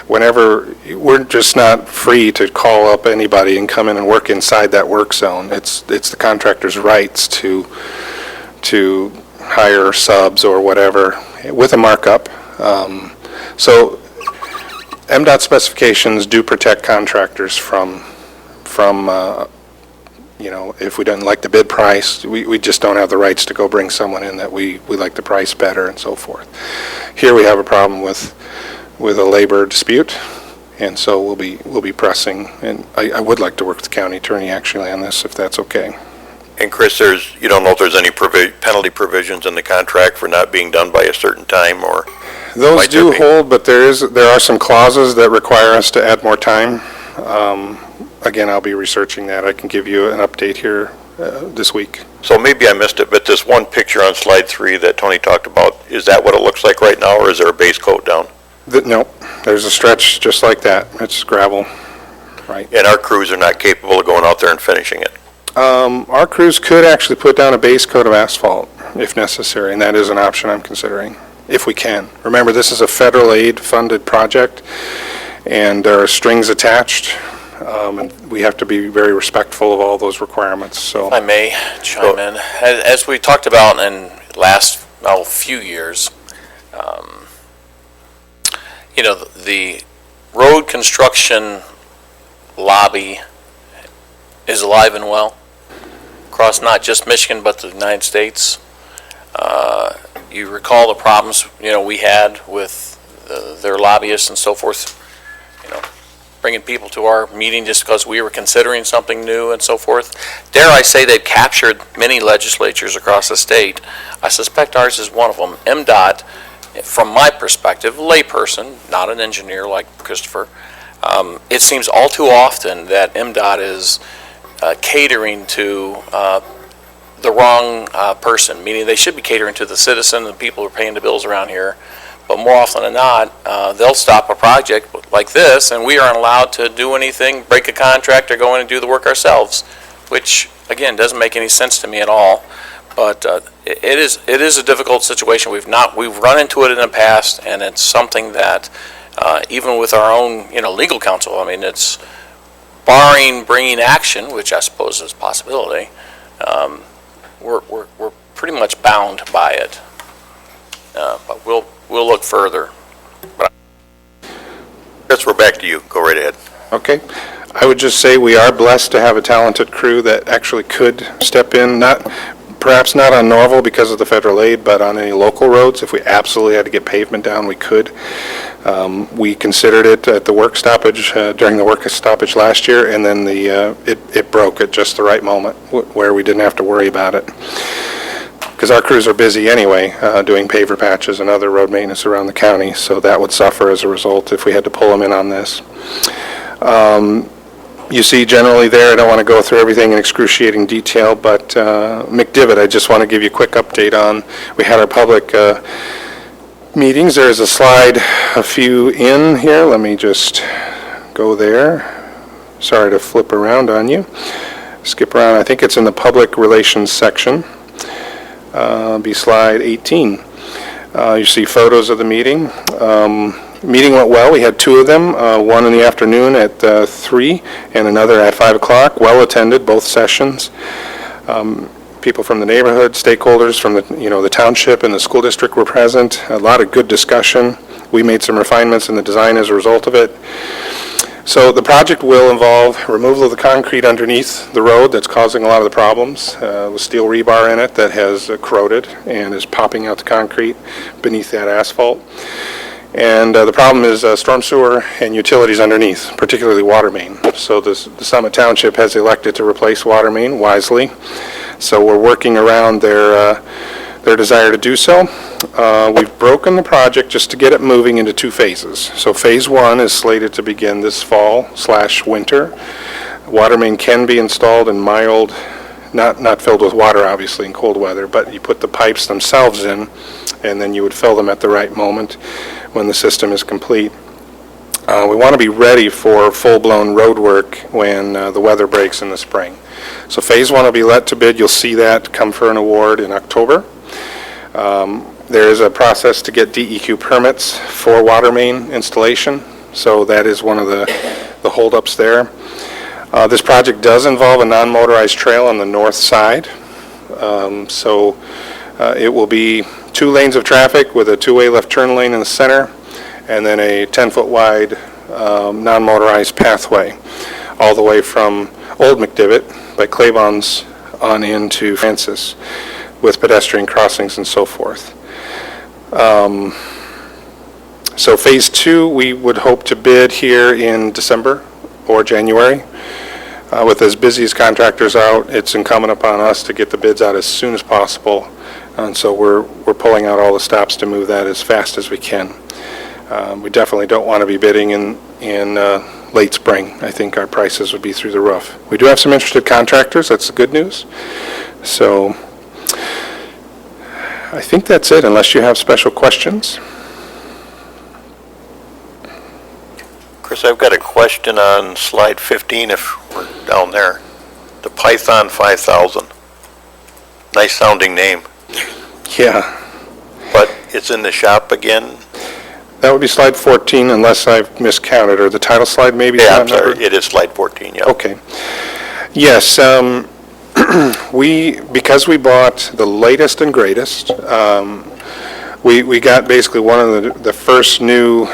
whenever, we're just not free to call up anybody and come in and work inside that work zone. It's the contractor's rights to hire subs or whatever with a markup. So MDOT specifications do protect contractors from if we didn't like the bid price, we just don't have the rights to go bring someone in that we like the price better and so forth. Here we have a problem with a labor dispute, and so we'll be pressing, and I would like to work with the county attorney actually on this, if that's okay. And Chris, you don't know if there's any penalty provisions in the contract for not being done by a certain time, or? Those Might there do be? hold, but there are some clauses that require us to add more time. Again, I'll be researching that. I can give you an update here this week. So maybe I missed it, but this one picture on slide 3 that Tony talked about, is that what it looks like right now, or is there a base coat down? No, there's a stretch just like that. It's gravel, right. And our crews are not capable of going out there and finishing it. Our crews could actually put down a base coat of asphalt if necessary, and that is an option I'm considering, if we can. Remember, this is a federal aid-funded project, and there are strings attached, and we have to be very respectful of all those requirements, so. If I may chime in, as we talked about in last few years, you know, the road construction lobby is alive and well across not just Michigan, but the United States. You recall the problems, you know, we had with their lobbyists and so forth, you know, bringing people to our meeting just because we were considering something new and so forth. Dare I say they've captured many legislatures across the state. I suspect ours is one of them. MDOT, from my perspective, layperson, not an engineer like Christopher, it seems all too often that MDOT is catering to the wrong person, meaning they should be catering to the citizen, the people who are paying the bills around here. But more often than not, they'll stop a project like this, and we aren't allowed to do anything, break a contract, or go in and do the work ourselves, which, again, doesn't make any sense to me at all. But it is a difficult situation. We've run into it in the past, and it's something that even with our own, you know, legal counsel, I mean, it's barring bringing action, which I suppose is a possibility. We're pretty much bound by it. But we'll look further. Chris, we're back to you. Go right ahead. Okay. I would just say we are blessed to have a talented crew that actually could step in, perhaps not on Norval because of the federal aid, but on any local roads. If we absolutely had to get pavement down, we could. We considered it at the work stoppage, during the work stoppage last year, and then it broke at just the right moment where we didn't have to worry about it. Because our crews are busy anyway, doing paver patches and other road maintenance around the county, so that would suffer as a result if we had to pull them in on this. You see generally there, I don't want to go through everything in excruciating detail, but McDivitt, I just want to give you a quick update on. We had our public meetings. There's a slide, a few in here. Let me just go there. Sorry to flip around on you. Skip around. I think it's in the public relations section. Be slide 18. You see photos of the meeting. Meeting went well. We had two of them, one in the afternoon at 3 and another at 5 o'clock. Well attended, both sessions. People from the neighborhood, stakeholders from the township and the school district were present. A lot of good discussion. We made some refinements in the design as a result of it. So the project will involve removal of the concrete underneath the road that's causing a lot of the problems, with steel rebar in it that has corroded and is popping out the concrete beneath that asphalt. And the problem is storm sewer and utilities underneath, particularly water main. So the Summit Township has elected to replace water main wisely. So we're working around their desire to do so. We've broken the project just to get it moving into two phases. So phase 1 is slated to begin this fall/winter. Water main can be installed in mild, not filled with water obviously in cold weather, but you put the pipes themselves in and then you would fill them at the right moment when the system is complete. We want to be ready for full-blown road work when the weather breaks in the spring. So phase 1 will be let to bid. You'll see that come for an award in October. There is a process to get DEQ permits for water main installation, so that is one of the holdups there. This project does involve a non-motorized trail on the north side, so it will be 2 lanes of traffic with a 2-way left turn lane in the center, and then a 10-foot wide non-motorized pathway all the way from Old McDivitt by Claybon's on into Francis, with pedestrian crossings and so forth. So phase 2, we would hope to bid here in December or January. With as busy as contractors out, it's incumbent upon us to get the bids out as soon as possible. And so we're pulling out all the stops to move that as fast as we can. We definitely don't want to be bidding in late spring. I think our prices would be through the roof. We do have some interested contractors. That's the good news. So I think that's it, unless you have special questions. Chris, I've got a question on slide 15, if we're down there. The Python 5000. Nice sounding name, Yeah, but it's in the shop again? that would be slide 14 unless I've miscounted, or the title slide maybe. Yeah, I'm sorry, it is slide 14, yeah. Okay. Yes, because we bought the latest and greatest, we got basically one of the first new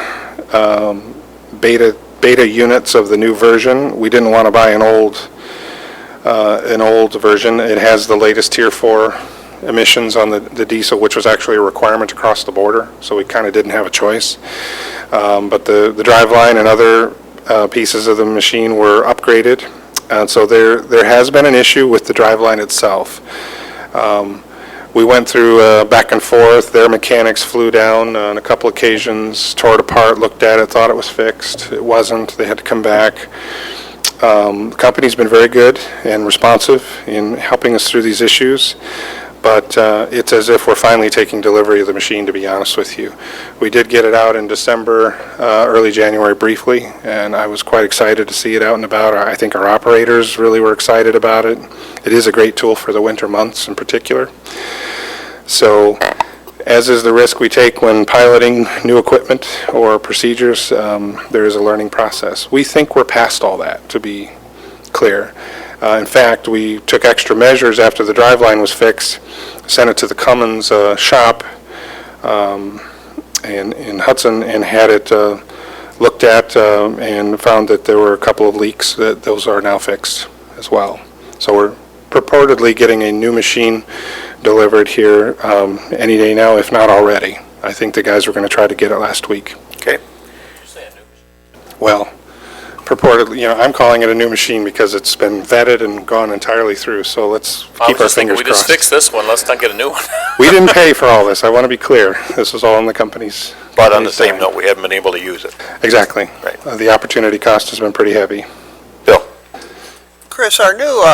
beta units of the new version. We didn't want to buy an old version. It has the latest Tier 4 emissions on the diesel, which was actually a requirement across the border, so we kind of didn't have a choice. But the driveline and other pieces of the machine were upgraded, and so there has been an issue with the driveline itself. We went through back and forth. Their mechanics flew down on a couple occasions, tore it apart, looked at it, thought it was fixed. It wasn't. They had to come back. The company's been very good and responsive in helping us through these issues, but it's as if we're finally taking delivery of the machine, to be honest with you. We did get it out in December, early January briefly, and I was quite excited to see it out and about. I think our operators really were excited about it. It is a great tool for the winter months in particular. So, as is the risk we take when piloting new equipment or procedures, there is a learning process. We think we're past all that, to be clear. In fact, we took extra measures after the driveline was fixed, sent it to the Cummins shop in Hudson, and had it looked at and found that there were a couple of leaks. That those are now fixed as well. So we're purportedly getting a new machine delivered here any day now, if not already. I think the guys were going to try to get it last week. Okay. Well, purportedly, I'm calling it a new machine because it's been vetted and gone entirely through, so let's keep our fingers We just crossed. fixed this one, let's not get a new one. We didn't pay for all this, I want to be clear. This was all on the company's. But on the same dime. note, we haven't been able to use it. Exactly. Right. The opportunity cost has been pretty heavy. Bill? Chris, our new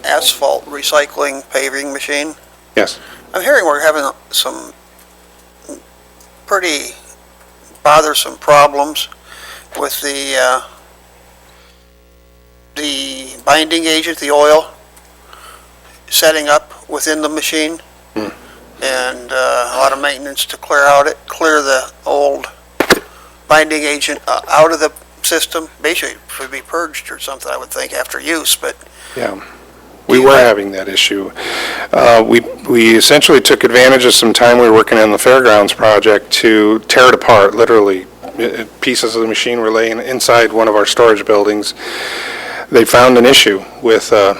asphalt recycling paving machine, Yes. I'm hearing we're having some pretty bothersome problems with the binding agent, the oil, setting up within the machine, and a lot of maintenance to clear the old binding agent out of the system. Basically, it should be purged or something, I would think, after use, but Yeah. We were having that issue. We essentially took advantage of some time we were working on the fairgrounds project to tear it apart, literally. Pieces of the machine were laying inside one of our storage buildings. They found an issue with, it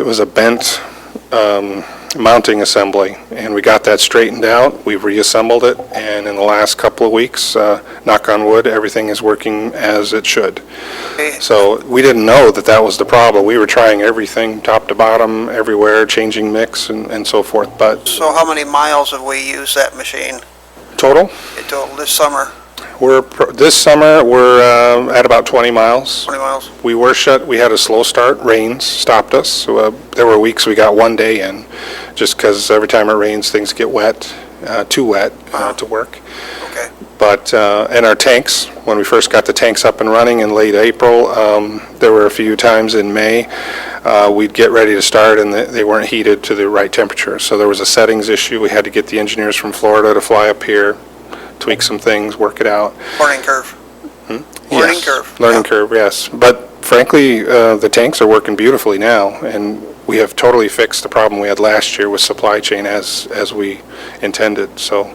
was a bent mounting assembly, and we got that straightened out. We've reassembled it, and in the last couple of weeks, knock on wood, everything is working as it should. So we didn't know that was the problem. We were trying everything, top to bottom, everywhere, changing mix and so forth, but so how many miles have we used that machine total, this summer? this summer, we're at about 20 miles. 20 miles? We were shut, we had a slow start, rains stopped us. So, there were weeks we got one day in, just because every time it rains, things get wet, too wet to work. Okay. But, and our tanks, when we first got the tanks up and running in late April, there were a few times in May, we'd get ready to start and they weren't heated to the right temperature. So there was a settings issue. We had to get the engineers from Florida to fly up here, tweak some things, work it out. Learning curve. Learning Yes, curve. Learning curve, yes. But frankly, the tanks are working beautifully now, and we have totally fixed the problem we had last year with supply chain as we intended. So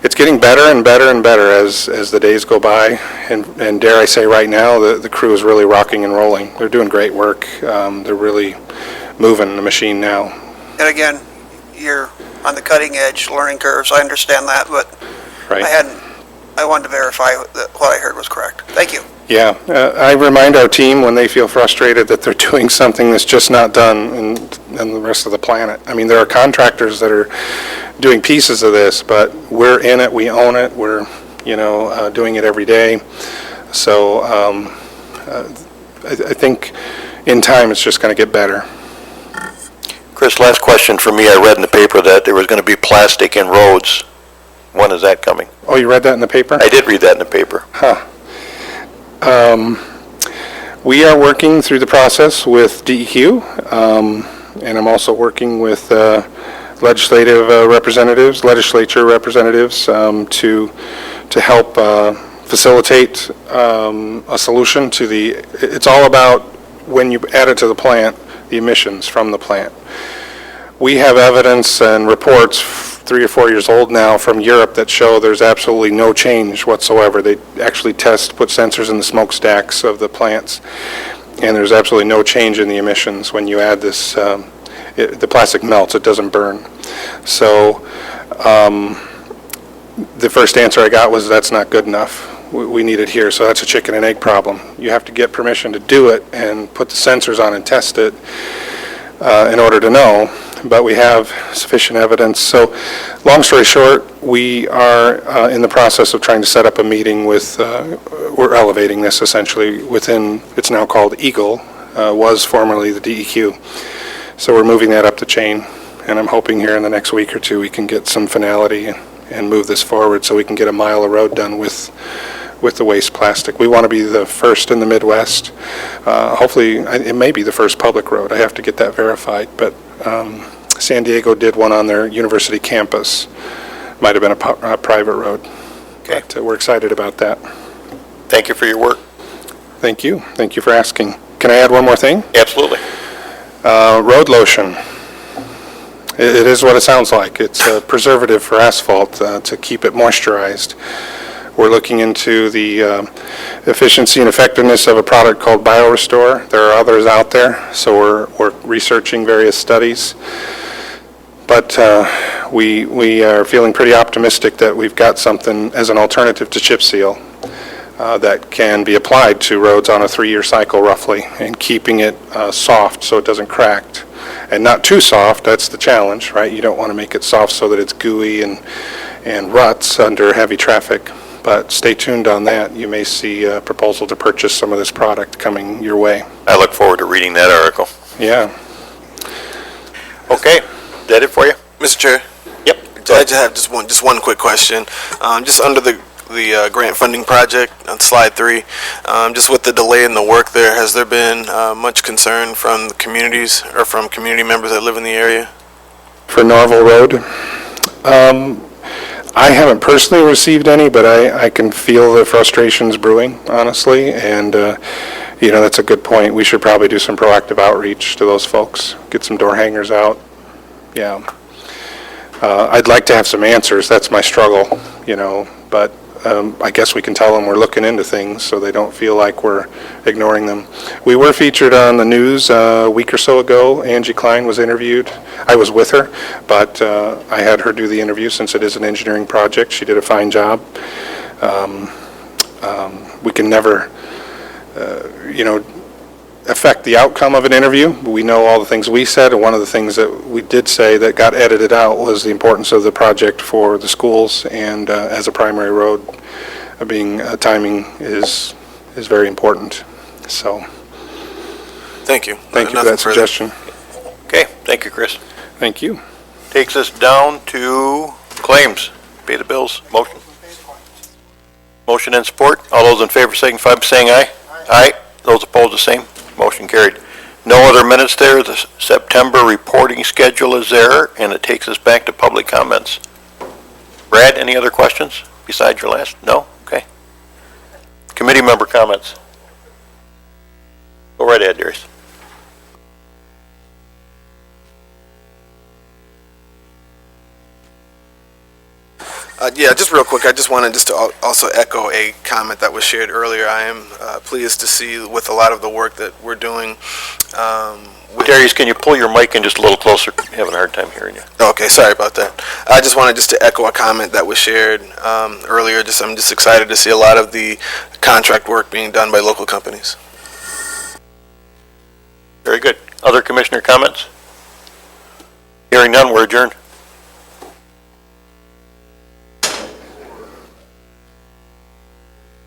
it's getting better and better and better as the days go by, and dare I say right now, the crew is really rocking and rolling. They're doing great work. They're really moving the machine now. And again, you're on the cutting edge, learning curves, I understand that, but Right. I wanted to verify that what I heard was correct. Thank you. Yeah, I remind our team when they feel frustrated that they're doing something that's just not done in the rest of the planet. I mean, there are contractors that are doing pieces of this, but we're in it, we own it, we're, doing it every day. So I think in time it's just going to get better. Chris, last question for me. I read in the paper that there was going to be plastic in roads. When is that coming? Oh, you read that in the paper? I did read that in the paper. We are working through the process with DEQ, and I'm also working with legislature representatives to help facilitate a solution to it's all about when you add it to the plant, the emissions from the plant. We have evidence and reports 3 or 4 years old now from Europe that show there's absolutely no change whatsoever. They actually put sensors in the smokestacks of the plants, and there's absolutely no change in the emissions when you add this. The plastic melts, it doesn't burn. So the first answer I got was that's not good enough. We need it here, so that's a chicken and egg problem. You have to get permission to do it and put the sensors on and test it in order to know, but we have sufficient evidence. So long story short, we are in the process of trying to set up a meeting with, we're elevating this essentially within, it's now called EGLE, was formerly the DEQ. So we're moving that up the chain, and I'm hoping here in the next week or two we can get some finality and move this forward so we can get a mile of road done with the waste plastic. We want to be the first in the Midwest. Hopefully, it may be the first public road. I have to get that verified, but San Diego did one on their university campus. Might have been a private road. Okay. But we're excited about that. Thank you for your work. Thank you. Thank you for asking. Can I add one more thing? Absolutely. Road lotion. It is what it sounds like. It's a preservative for asphalt to keep it moisturized. We're looking into the efficiency and effectiveness of a product called BioRestore. There are others out there, so we're researching various studies. But we are feeling pretty optimistic that we've got something as an alternative to chip seal that can be applied to roads on a 3-year cycle roughly, and keeping it soft so it doesn't crack. And not too soft, that's the challenge, right? You don't want to make it soft so that it's gooey and ruts under heavy traffic. But stay tuned on that. You may see a proposal to purchase some of this product coming your way. I look forward to reading that article. Yeah. Okay, is that it for you? Mr. Chair? Yep. I just have just one quick question. Just under the grant funding project on slide 3, just with the delay in the work there, has there been much concern from the communities or from community members that live in the area? For Norval Road, I haven't personally received any, but I can feel the frustrations brewing, honestly, and that's a good point. We should probably do some proactive outreach to those folks, get some door hangers out. Yeah. I'd like to have some answers. That's my struggle, but I guess we can tell them we're looking into things so they don't feel like we're ignoring them. We were featured on the news a week or so ago. Angie Klein was interviewed. I was with her, but I had her do the interview since it is an engineering project. She did a fine job. We can never, affect the outcome of an interview. We know all the things we said, and one of the things that we did say that got edited out was the importance of the project for the schools, and as a primary road, being timing is very important. So, Thank you. thank you for Nothing that further. suggestion. Okay, thank you, Chris. Thank you. Takes us down to claims. Pay the bills. Motion. Motion and support. All those in favor signify by saying aye. Aye. Those opposed, the same. Motion carried. No other minutes there. The September reporting schedule is there, and it takes us back to public comments. Brad, any other questions besides your last? No? Okay. Committee member comments. Go right ahead, Darius. Yeah, just real quick, I just wanted to also echo a comment that was shared earlier. I am pleased to see with a lot of the work that we're doing. Darius, can you pull your mic in just a little closer? I'm having a hard time hearing you. Okay, sorry about that. I just wanted to echo a comment that was shared earlier. I'm just excited to see a lot of the contract work being done by local companies. Very good. Other commissioner comments? Hearing none, we're adjourned.